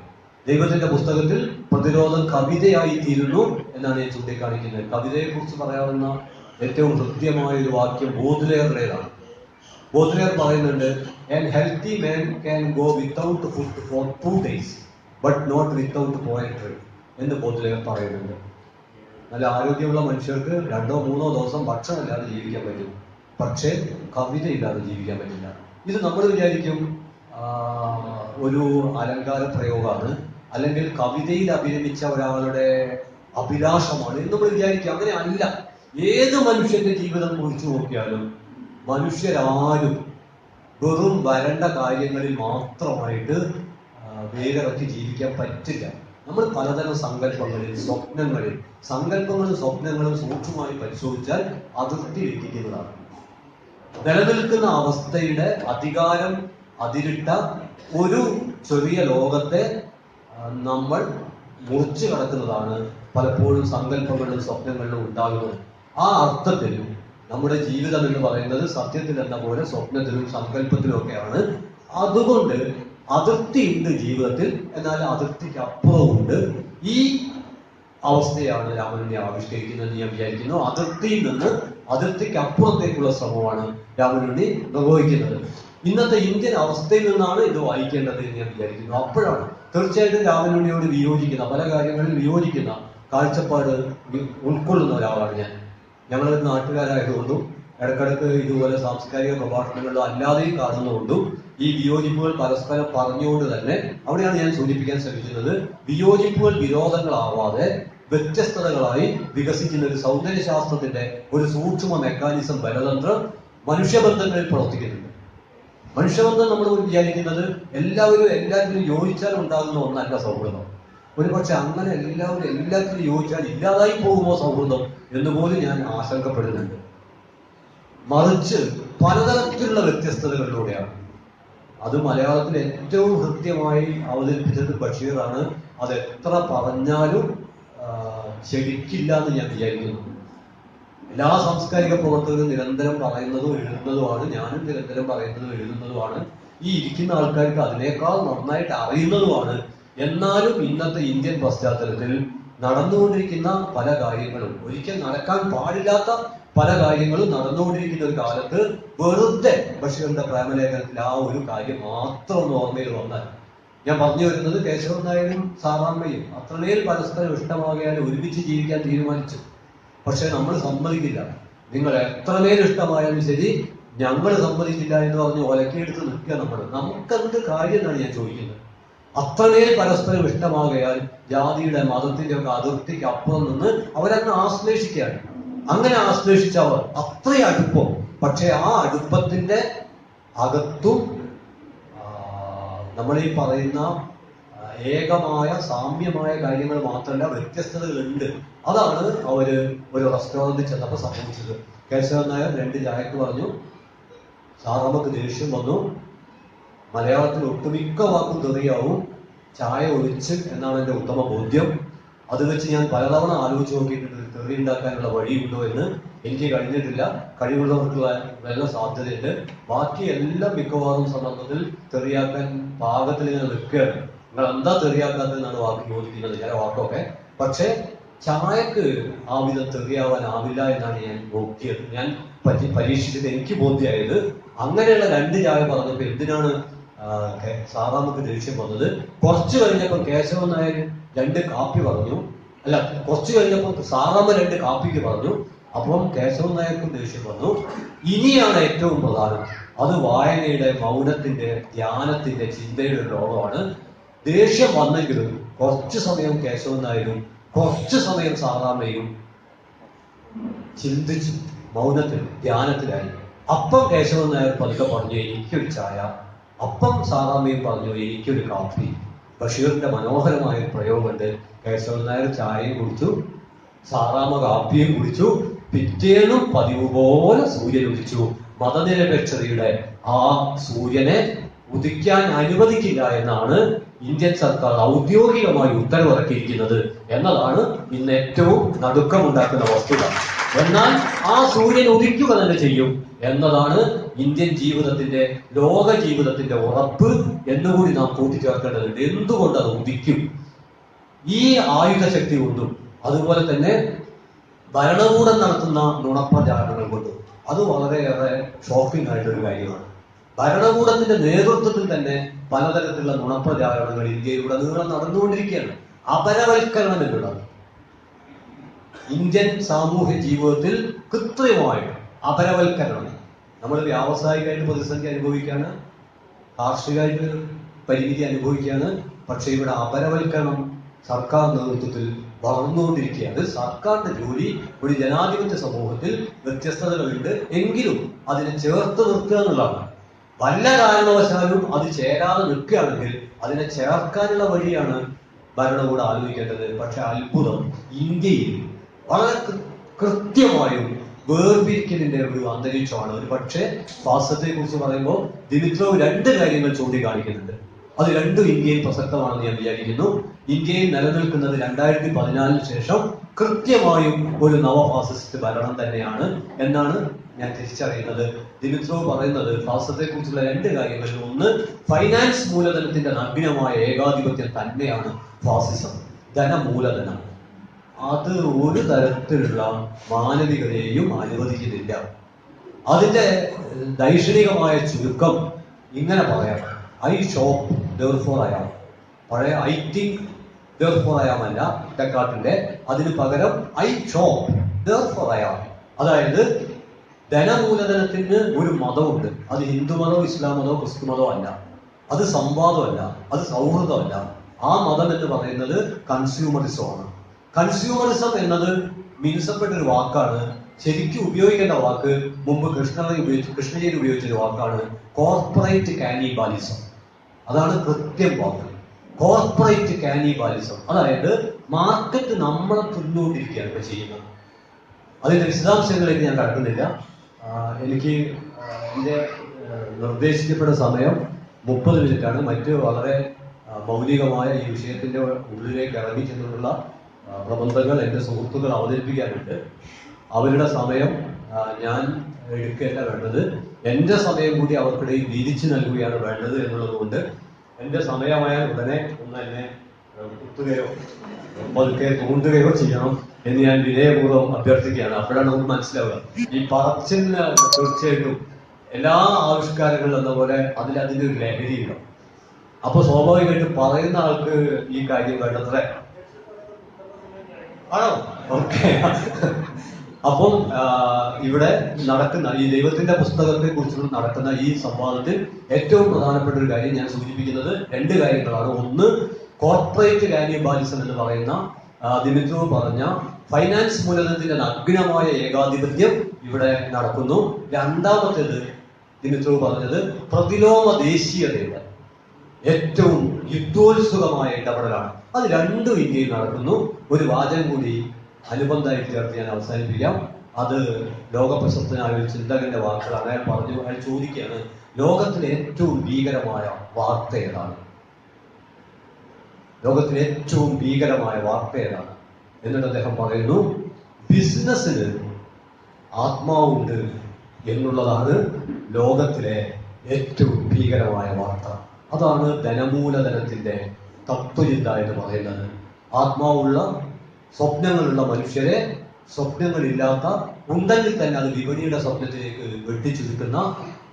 ദൈവത്തിന്റെ പുസ്തകത്തിൽ പ്രതിരോധം കവിതയായി തീരുന്നു എന്നാണ് ഞാൻ ചൂണ്ടിക്കാണിക്കുന്നത്. കവിതയെ കുറിച്ച് പറയാവുന്ന ഏറ്റവും ഹൃദ്യമായ ഒരു വാക്യം ബോദ്ലെയറുടേതാണ്. ബോദ്ലെയർ പറയുന്നുണ്ട്, "An healthy man can go without food for 2 days, but not without poetry" എന്ന് ബോദ്ലെയർ പറയുന്നുണ്ട്. നല്ല ആരോഗ്യമുള്ള മനുഷ്യർക്ക് 2-3 ദിവസം ഭക്ഷണമില്ലാതെ ജീവിക്കാൻ പറ്റും, പക്ഷേ കവിതയില്ലാതെ ജീവിക്കാൻ പറ്റില്ല. ഇത് നമ്മൾ വിചാരിക്കും ഒരു അലങ്കാര പ്രയോഗമാണ്, അല്ലെങ്കിൽ കവിതയിൽ അഭിനമിച്ച ഒരാളുടെ അഭിലാഷമാണ് എന്ന് നമ്മൾ വിചാരിക്കുക. അങ്ങനെ അല്ല. ഏത് മനുഷ്യന്റെ ജീവിതം കുറിച്ച് നോക്കിയാലും മനുഷ്യരാരും വെറും വരണ്ട കാര്യങ്ങളിൽ മാത്രമായിട്ട് വേരിറക്കി ജീവിക്കാൻ പറ്റില്ല. നമ്മൾ പലതരം സങ്കല്പങ്ങളും സ്വപ്നങ്ങളും സൂക്ഷ്മമായി പരിശോധിച്ചാൽ അതിർത്തി ലംഘിക്കുന്നതാണ്. നിലനിൽക്കുന്ന അവസ്ഥയുടെ അധികാരം അതിരിട്ട ഒരു ചെറിയ ലോകത്തെ നമ്മൾ മുറിച്ചു കടക്കുന്നതാണ് പലപ്പോഴും സങ്കല്പങ്ങളിലും സ്വപ്നങ്ങളിലും ഉണ്ടാകുന്നത്. ആ അർത്ഥത്തിൽ നമ്മുടെ ജീവിതം എന്ന് പറയുന്നത് സത്യത്തിൽ എന്ന പോലെ സ്വപ്നത്തിലും സങ്കല്പത്തിലും ഒക്കെയാണ്. അതുകൊണ്ട് അതിർത്തിയുണ്ട് ജീവിതത്തിൽ, എന്നാൽ അതിർത്തിക്ക് അപ്പുറമുണ്ട്. ഈ അവസ്ഥയാണ് രാമനുണ്ണി ആവിഷ്കരിക്കുന്നത് ഞാൻ വിചാരിക്കുന്നു. അതിർത്തിയിൽ നിന്ന് അതിർത്തിക്ക് അപ്പുറത്തേക്കുള്ള ശ്രമമാണ് രാമനുണ്ണി നിർവഹിക്കുന്നത്. ഇന്നത്തെ ഇന്ത്യൻ അവസ്ഥയിൽ നിന്നാണ് ഇത് വായിക്കേണ്ടത് എന്ന് ഞാൻ വിചാരിക്കുന്നു. അപ്പോഴാണ് തീർച്ചയായിട്ടും രാമനുണ്ണിയോട് വിയോജിക്കുന്ന, പല കാര്യങ്ങളിൽ വിയോജിക്കുന്ന കാഴ്ചപ്പാട് ഉൾക്കൊള്ളുന്ന ഒരാളാണ് ഞാൻ. ഞങ്ങൾ നാട്ടുകാരായതുകൊണ്ടും ഇടക്കിടക്ക് ഇതുപോലെ സാംസ്കാരിക പ്രഭാഷണങ്ങളിലോ അല്ലാതെയും കാണുന്നതുകൊണ്ടും ഈ വിയോജിപ്പുകൾ പരസ്പരം പറഞ്ഞുകൊണ്ട് തന്നെ അവിടെയാണ് ഞാൻ സൂചിപ്പിക്കാൻ ശ്രമിക്കുന്നത്. വിയോജിപ്പുകൾ വിരോധങ്ങളാവാതെ വ്യത്യസ്തതകളായി വികസിക്കുന്ന ഒരു സൗന്ദര്യശാസ്ത്രത്തിന്റെ ഒരു സൂക്ഷ്മ മെക്കാനിസം, ബലതന്ത്രം മനുഷ്യബന്ധങ്ങളിൽ പ്രവർത്തിക്കുന്നുണ്ട്. മനുഷ്യബന്ധം നമ്മൾ വിചാരിക്കുന്നത് എല്ലാവരും യോജിച്ചാൽ ഉണ്ടാകുന്ന ഒന്നല്ല സൗഹൃദം. ഒരുപക്ഷെ അങ്ങനെ എല്ലാത്തിനും യോജിച്ചാൽ ഇല്ലാതായി പോകുമോ സൗഹൃദം എന്നുപോലും ഞാൻ ആശങ്കപ്പെടുന്നുണ്ട്. മറിച്ച് പലതരത്തിലുള്ള വ്യത്യസ്തതകളിലൂടെയാണ്. അത് മലയാളത്തിൽ ഏറ്റവും കൃത്യമായി അവതരിപ്പിച്ചത് ബഷീറാണ്. അത് എത്ര പറഞ്ഞാലും ശരിക്കില്ല എന്ന് ഞാൻ വിചാരിക്കുന്നു. എല്ലാ സാംസ്കാരിക പ്രവർത്തകരും നിരന്തരം പറയുന്നതും എഴുതുന്നതുമാണ്. ഞാനും നിരന്തരം പറയുന്നതും എഴുതുന്നതുമാണ്. ഈ ഇരിക്കുന്ന ആൾക്കാർക്ക് അതിനേക്കാൾ നന്നായിട്ട് അറിയുന്നതുമാണ്. എന്നാലും ഇന്നത്തെ ഇന്ത്യൻ പശ്ചാത്തലത്തിൽ നടന്നുകൊണ്ടിരിക്കുന്ന പല കാര്യങ്ങളും, ഒരിക്കൽ നടക്കാൻ പാടില്ലാത്ത പല കാര്യങ്ങളും നടന്നുകൊണ്ടിരിക്കുന്ന ഒരു കാലത്ത് വെറുതെ ബഷീറിന്റെ പ്രേമലേഖനത്തിൽ ആ ഒരു കാര്യം മാത്രം ഒന്ന് ഓർമ്മയിൽ വന്നാൽ, ഞാൻ പറഞ്ഞു വരുന്നത് കേശവൻ നായരും സാറാമ്മയും അത്രമേൽ പരസ്പരം ഇഷ്ടമാകിയാൽ ഒരുമിച്ച് ജീവിക്കാൻ തീരുമാനിച്ചു. പക്ഷെ നമ്മൾ സമ്മതിക്കില്ല. നിങ്ങൾ എത്രമേൽ ഇഷ്ടമായാലും ശരി, ഞങ്ങൾ സമ്മതിക്കില്ല എന്ന് പറഞ്ഞ് ഒലക്കെടുത്ത് നിൽക്കുക. നമുക്കെന്ത് കാര്യം എന്നാണ് ഞാൻ ചോദിക്കുന്നത്. അത്രമേൽ പരസ്പരം ഇഷ്ടമാകയാൽ ജാതിയുടെ മതത്തിന്റെ ഒക്കെ അതിർത്തിക്ക് അപ്പുറം നിന്ന് അവരങ്ങ് ആശ്ലേഷിക്കുകയാണ്. അങ്ങനെ ആശ്ലേഷിച്ചവർ അത്രയും അടുപ്പം. പക്ഷെ ആ അടുപ്പത്തിന്റെ അകത്തും നമ്മൾ ഈ പറയുന്ന ഏകമായ സാമ്യമായ കാര്യങ്ങൾ മാത്രമല്ല, വ്യത്യസ്തതകളുണ്ട്. അതാണ് അവര് ഒരു റെസ്റ്റോറന്റിൽ ചെന്നപ്പോൾ സംഭവിച്ചത്. കേശവൻ നായർ 2 ചായക്ക് പറഞ്ഞു. സാറാമ്മക്ക് ദേഷ്യം വന്നു. മലയാളത്തിൽ ഒട്ടുമിക്ക വാക്കും തെറിയാവും. ചായ ഒഴിച്ച് എന്നാണ് എൻ്റെ ഉത്തമ ബോധ്യം. അത് വെച്ച് ഞാൻ പലതവണ ആലോചിച്ച് നോക്കിയിട്ടുണ്ട്, തെറി ഉണ്ടാക്കാനുള്ള വഴിയുണ്ടോ എന്ന്. എനിക്ക് കഴിഞ്ഞിട്ടില്ല. കഴിവുള്ളവർക്കുള്ള നല്ല സാധ്യതയുണ്ട്. ബാക്കി എല്ലാം മിക്കവാറും സന്ദർഭത്തിൽ തെറിയാക്കാൻ പാകത്തിൽ ഇങ്ങനെ നിൽക്കുകയാണ്. നിങ്ങൾ എന്താ തെറിയാക്കാത്തതെന്നാണ് വാക്ക് ചോദിക്കുന്നത്, ചില വാക്കൊക്കെ. പക്ഷെ ചായക്ക് ആ വിധം തെറിയാവാനാവില്ല എന്നാണ് ഞാൻ നോക്കിയത്. ഞാൻ പരീക്ഷിച്ചത് എനിക്ക് ബോധ്യമായത്. അങ്ങനെയുള്ള 2 ചായ പറഞ്ഞപ്പോൾ എന്തിനാണ് സാറാമ്മക്ക് ദേഷ്യം വന്നത്? കുറച്ചു കഴിഞ്ഞപ്പോൾ കേശവൻ നായർ 2 കാപ്പി പറഞ്ഞു. അല്ല, കുറച്ചു കഴിഞ്ഞപ്പോൾ സാറാമ്മ 2 കാപ്പിക്ക് പറഞ്ഞു. അപ്പം കേശവൻ നായർക്കും ദേഷ്യം വന്നു. ഇനിയാണ് ഏറ്റവും പ്രധാനം. അത് വായനയുടെ, മൗനത്തിന്റെ, ധ്യാനത്തിന്റെ, ചിന്തയുടെ ലോകമാണ്. ദേഷ്യം വന്നെങ്കിലും കുറച്ചു സമയം കേശവൻ നായരും കുറച്ചു സമയം സാറാമ്മയും ചിന്തിച്ചു, മൗനത്തിൽ, ധ്യാനത്തിലായി. അപ്പം കേശവൻ നായർ പതുക്കെ പറഞ്ഞു, എനിക്കൊരു ചായ. അപ്പം സാറാമ്മയും പറഞ്ഞു, എനിക്കൊരു കാപ്പി. ബഷീറിന്റെ മനോഹരമായ പ്രയോഗമുണ്ട്. കേശവൻ നായർ ചായയും കുടിച്ചു, സാറാമ്മ കാപ്പിയും കുടിച്ചു. പിറ്റേന്നും പതിവ് പോലെ സൂര്യൻ ഉദിച്ചു. മതനിരപേക്ഷതയുടെ ആ സൂര്യനെ ഉദിക്കാൻ അനുവദിക്കില്ല എന്നാണ് ഇന്ത്യൻ സർക്കാർ ഔദ്യോഗികമായി ഉത്തരവിറക്കിയിരിക്കുന്നത് എന്നതാണ് ഇന്ന് ഏറ്റവും നടുക്കമുണ്ടാക്കുന്ന വസ്തുത. എന്നാൽ ആ സൂര്യൻ ഉദിക്കുക തന്നെ ചെയ്യും എന്നതാണ് ഇന്ത്യൻ ജീവിതത്തിന്റെ, ലോക ജീവിതത്തിന്റെ ഉറപ്പ് എന്നുകൂടി നാം കൂട്ടിച്ചേർക്കേണ്ടതുണ്ട്. എന്തുകൊണ്ട് അത് ഉദിക്കും? ഈ ആയുധശക്തി കൊണ്ടും അതുപോലെ തന്നെ ഭരണകൂടം നടത്തുന്ന നുണപ്രചാരണങ്ങൾ കൊണ്ടും. അത് വളരെയേറെ ഷോക്കിംഗ് ആയിട്ടൊരു കാര്യമാണ്. ഭരണകൂടത്തിന്റെ നേതൃത്വത്തിൽ തന്നെ പലതരത്തിലുള്ള നുണപ്രചാരണങ്ങൾ ഇന്ത്യയിലുടനീളം നടന്നുകൊണ്ടിരിക്കുകയാണ്. അപരവൽക്കരണം എന്നുള്ളത് ഇന്ത്യൻ സാമൂഹ്യ ജീവിതത്തിൽ കൃത്രിമമായിട്ട് അപരവൽക്കരണം. നമ്മൾ വ്യാവസായികമായിട്ട് പ്രതിസന്ധി അനുഭവിക്കുകയാണ്, കാർഷികമായിട്ട് പരിമിതി അനുഭവിക്കുകയാണ്, പക്ഷെ ഇവിടെ അപരവൽക്കരണം സർക്കാർ നേതൃത്വത്തിൽ വളർന്നുകൊണ്ടിരിക്കുകയാണ്. സർക്കാരിന്റെ ജോലി ഒരു ജനാധിപത്യ സമൂഹത്തിൽ വ്യത്യസ്തതകളുണ്ട്, എങ്കിലും അതിനെ ചേർത്ത് നിർത്തുക എന്നുള്ളതാണ്. വല്ല കാരണവശാലും അത് ചേരാതെ നിൽക്കുകയാണെങ്കിൽ അതിനെ ചേർക്കാനുള്ള വഴിയാണ് ഭരണകൂടം ആലോചിക്കേണ്ടത്. പക്ഷെ അത്ഭുതം, ഇന്ത്യയിൽ വളരെ കൃത്യമായും വേർതിരിക്കലിന്റെ ഒരു അന്തരീക്ഷമാണ്. ഒരു പക്ഷേ ഫാസിസത്തെ കുറിച്ച് പറയുമ്പോൾ ദിമിത്രോവ് രണ്ട് കാര്യങ്ങൾ ചൂണ്ടിക്കാണിക്കുന്നുണ്ട്. അത് രണ്ടും ഇന്ത്യയിൽ പ്രസക്തമാണെന്ന് ഞാൻ വിചാരിക്കുന്നു. ഇന്ത്യയിൽ നിലനിൽക്കുന്നത് 2014 ശേഷം കൃത്യമായും ഒരു നവഫാസിസ്റ്റ് ഭരണം തന്നെയാണ് എന്നാണ് ഞാൻ തിരിച്ചറിയുന്നത്. ദിമിത്രോവ് പറയുന്നത് ഫാസിസത്തെ കുറിച്ചുള്ള രണ്ട് കാര്യങ്ങളിൽ, ഒന്ന് ഫൈനാൻസ് മൂലധനത്തിന്റെ നഗ്നമായ ഏകാധിപത്യം തന്നെയാണ് ഫാസിസം. ധനമൂലധനം അത് ഒരു തരത്തിലുള്ള മാനവികതയെയും അനുവദിക്കുന്നില്ല. അതിന്റെ ദൈക്ഷണികമായ ചുരുക്കം ഇങ്ങനെ പറയാം: I shop therefore I am. പഴയ I think therefore I am അല്ല ഡെക്കാർട്ടിന്റെ, അതിന് പകരം I shop therefore I am. അതായത് ധനമൂലധനത്തിന് ഒരു മതമുണ്ട്. അത് ഹിന്ദു മതമോ ഇസ്ലാം മതമോ ക്രിസ്തു മതമോ അല്ല, അത് സംവാദമല്ല, അത് സൗഹൃദമല്ല. ആ മതം എന്ന് പറയുന്നത് കൺസ്യൂമറിസമാണ്. കൺസ്യൂമറിസം എന്നത് മിനുസപ്പെട്ട ഒരു വാക്കാണ്. ശരിക്കും ഉപയോഗിക്കേണ്ട വാക്ക് മുമ്പ് കൃഷ്ണജീവൻ ഉപയോഗിച്ചൊരു വാക്കാണ് കോർപ്പറേറ്റ് കാനിബാലിസം. അതാണ് കൃത്യം വാക്ക്, കോർപ്പറേറ്റ് കാനിബാലിസം. അതായത് മാർക്കറ്റ് നമ്മളെ തിന്നുകൊണ്ടിരിക്കുകയാണ് ഇപ്പൊ ചെയ്യുന്നത്. അതിന്റെ വിശദാംശങ്ങളിലേക്ക് ഞാൻ കടക്കുന്നില്ല. എനിക്ക് എൻ്റെ നിർദ്ദേശിക്കപ്പെട്ട സമയം 30 മിനിറ്റാണ്. മറ്റ് വളരെ മൗലികമായ ഈ വിഷയത്തിന്റെ ഉള്ളിലേക്ക് ഇറങ്ങി ചെന്നുള്ള പ്രബന്ധങ്ങൾ എൻ്റെ സുഹൃത്തുക്കൾ അവതരിപ്പിക്കാനുണ്ട്. അവരുടെ സമയം ഞാൻ എടുക്കേണ്ട വേണ്ടത്, എൻ്റെ സമയം കൂടി അവർക്കിടയിൽ വീതിച്ചു നൽകുകയാണ് വേണ്ടത് എന്നുള്ളത് കൊണ്ട് എൻ്റെ സമയമായാൽ ഉടനെ ഒന്ന് എന്നെ കുത്തുകയോ പതുക്കെ തോണ്ടുകയോ ചെയ്യണം എന്ന് ഞാൻ വിനയപൂർവ്വം അഭ്യർത്ഥിക്കുകയാണ്. അപ്പോഴാണ് നമുക്ക് മനസ്സിലാവുക. ഈ പറച്ചിലിന് തീർച്ചയായിട്ടും എല്ലാ ആവിഷ്കാരങ്ങളും എന്ന പോലെ അതിൻ്റെ ഒരു ലഹരിയുണ്ട്. അപ്പൊ സ്വാഭാവികമായിട്ട് പറയുന്ന ആൾക്ക് ഈ കാര്യം വേണ്ടത്ര ആണോ? ഓക്കെ. അപ്പം ഇവിടെ നടക്കുന്ന ഈ ദൈവത്തിന്റെ പുസ്തകത്തെ കുറിച്ച് നടക്കുന്ന ഈ സംവാദത്തിൽ ഏറ്റവും പ്രധാനപ്പെട്ട ഒരു കാര്യം ഞാൻ സൂചിപ്പിക്കുന്നത് രണ്ട് കാര്യങ്ങളാണ്. ഒന്ന്, കോർപ്പറേറ്റ് കാനിബാലിസം എന്ന് പറയുന്ന ദിമിത്രോവ് പറഞ്ഞ ഫൈനാൻസ് മൂലധനത്തിന്റെ നഗ്നമായ ഏകാധിപത്യം ഇവിടെ നടക്കുന്നു. രണ്ടാമത്തേത് ദിമിത്രോവ് പറഞ്ഞത് പ്രതിലോമ ദേശീയതയുടെ ഏറ്റവും യുദ്ധോത്സുകമായ ഇടപെടലാണ്. അത് രണ്ടും ഇന്ത്യയിൽ നടക്കുന്നു. ഒരു വാചകം കൂടി അനുബന്ധമായി ചേർത്ത് ഞാൻ അവസാനിപ്പിക്കാം. അത് ലോകപ്രശസ്തനായ ഒരു ചിന്തകന്റെ വാക്കുകളാണ്. അയാൾ പറഞ്ഞു, അയാൾ ചോദിക്കുകയാണ്, ലോകത്തിലെ ഏറ്റവും ഭീകരമായ വാർത്ത ഏതാണ്? ലോകത്തിലെ ഏറ്റവും ഭീകരമായ വാർത്ത ഏതാണ്? എന്നിട്ട് അദ്ദേഹം പറയുന്നു, ബിസിനസ്സിന് ആത്മാവുണ്ട് എന്നുള്ളതാണ് ലോകത്തിലെ ഏറ്റവും ഭീകരമായ വാർത്ത. അതാണ് ധനമൂലധനത്തിന്റെ തത്വചിന്ത എന്ന് പറയുന്നത്. ആത്മാവുള്ള സ്വപ്നങ്ങളുള്ള മനുഷ്യരെ സ്വപ്നങ്ങളില്ലാത്ത, ഉണ്ടെങ്കിൽ തന്നെ അത് വിപണിയുടെ സ്വപ്നത്തിലേക്ക് വെട്ടിച്ചുരുക്കുന്ന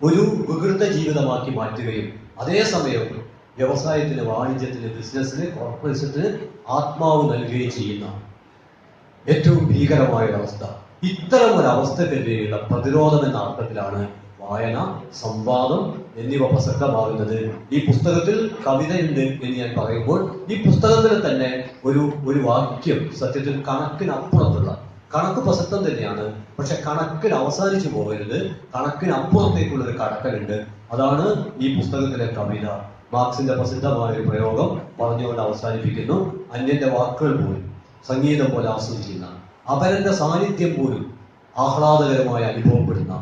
ഒരു വികൃത ജീവിതമാക്കി മാറ്റുകയും അതേസമയം വ്യവസായത്തിന്, വാണിജ്യത്തിന്, ബിസിനസ്സിന്, കോർപ്പറേഷന് ആത്മാവ് നൽകുകയും ചെയ്യുന്ന ഏറ്റവും ഭീകരമായ ഒരവസ്ഥ. ഇത്തരം ഒരവസ്ഥക്കെതിരെയുള്ള പ്രതിരോധം എന്ന അർത്ഥത്തിലാണ് വായന, സംവാദം എന്നിവ പ്രസക്തമാകുന്നത്. ഈ പുസ്തകത്തിൽ കവിതയുണ്ട് എന്ന് ഞാൻ പറയുമ്പോൾ ഈ പുസ്തകത്തിൽ തന്നെ ഒരു വാക്യം സത്യത്തിൽ കണക്കിനപ്പുറത്തുള്ള, കണക്ക് പ്രസക്തം തന്നെയാണ്, പക്ഷെ കണക്കിൽ അവസാനിച്ചു പോകരുത്. കണക്കിനപ്പുറത്തേക്കുള്ള ഒരു കടക്കലുണ്ട്. അതാണ് ഈ പുസ്തകത്തിലെ കവിത. മാർക്സിന്റെ പ്രസിദ്ധമായ ഒരു പ്രയോഗം പറഞ്ഞുകൊണ്ട് അവസാനിപ്പിക്കുന്നു. അന്യന്റെ വാക്കുകൾ പോലും സംഗീതം പോലെ ആസ്വദിക്കുന്ന, അപരന്റെ സാന്നിധ്യം പോലും ആഹ്ലാദകരമായി അനുഭവപ്പെടുന്ന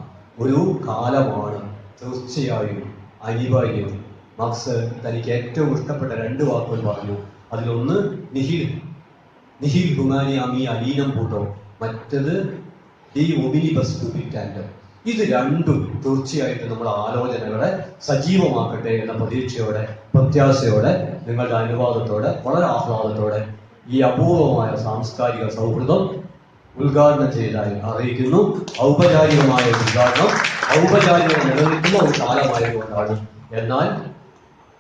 ഒരു കാലമാണ് തീർച്ചയായും അനിവാര്യം. മാർക്സ് തനിക്ക് ഏറ്റവും ഇഷ്ടപ്പെട്ട രണ്ട് വാക്കുകൾ പറഞ്ഞു. അതിലൊന്ന് നിഹിൽ ഹുമാനിയാമി അലീനം പൂട്ടോ, മറ്റത് ഡി ഒമിനിബസ് ഡുബിറ്റാൻഡ്. ഇത് രണ്ടും തീർച്ചയായിട്ടും നമ്മുടെ ആലോചനകളെ സജീവമാക്കട്ടെ എന്ന പ്രതീക്ഷയോടെ, പ്രത്യാശയോടെ, നിങ്ങളുടെ അനുവാദത്തോടെ, വളരെ ആഹ്ലാദത്തോടെ ഈ അപൂർവമായ സാംസ്കാരിക സൗഹൃദം ഉദ്ഘാടനം ചെയ്തതായി അറിയിക്കുന്നു. ഔപചാരികമായ ഉദ്ഘാടനം ഔപചാരികത നിലനിൽക്കുന്ന ഒരു കാലമായതുകൊണ്ടാണ്. എന്നാൽ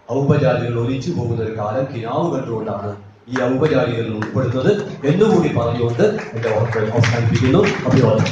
ഔപചാരികൾ ഒലിച്ചു പോകുന്ന ഒരു കാലം കിനാവ് കണ്ടുകൊണ്ടാണ് ഈ ഔപചാരികളിൽ ഉൾപ്പെടുന്നത് എന്നുകൂടി പറഞ്ഞുകൊണ്ട് എന്റെ വാക്കുകൾ അവസാനിപ്പിക്കുന്നു. അഭിവാദം.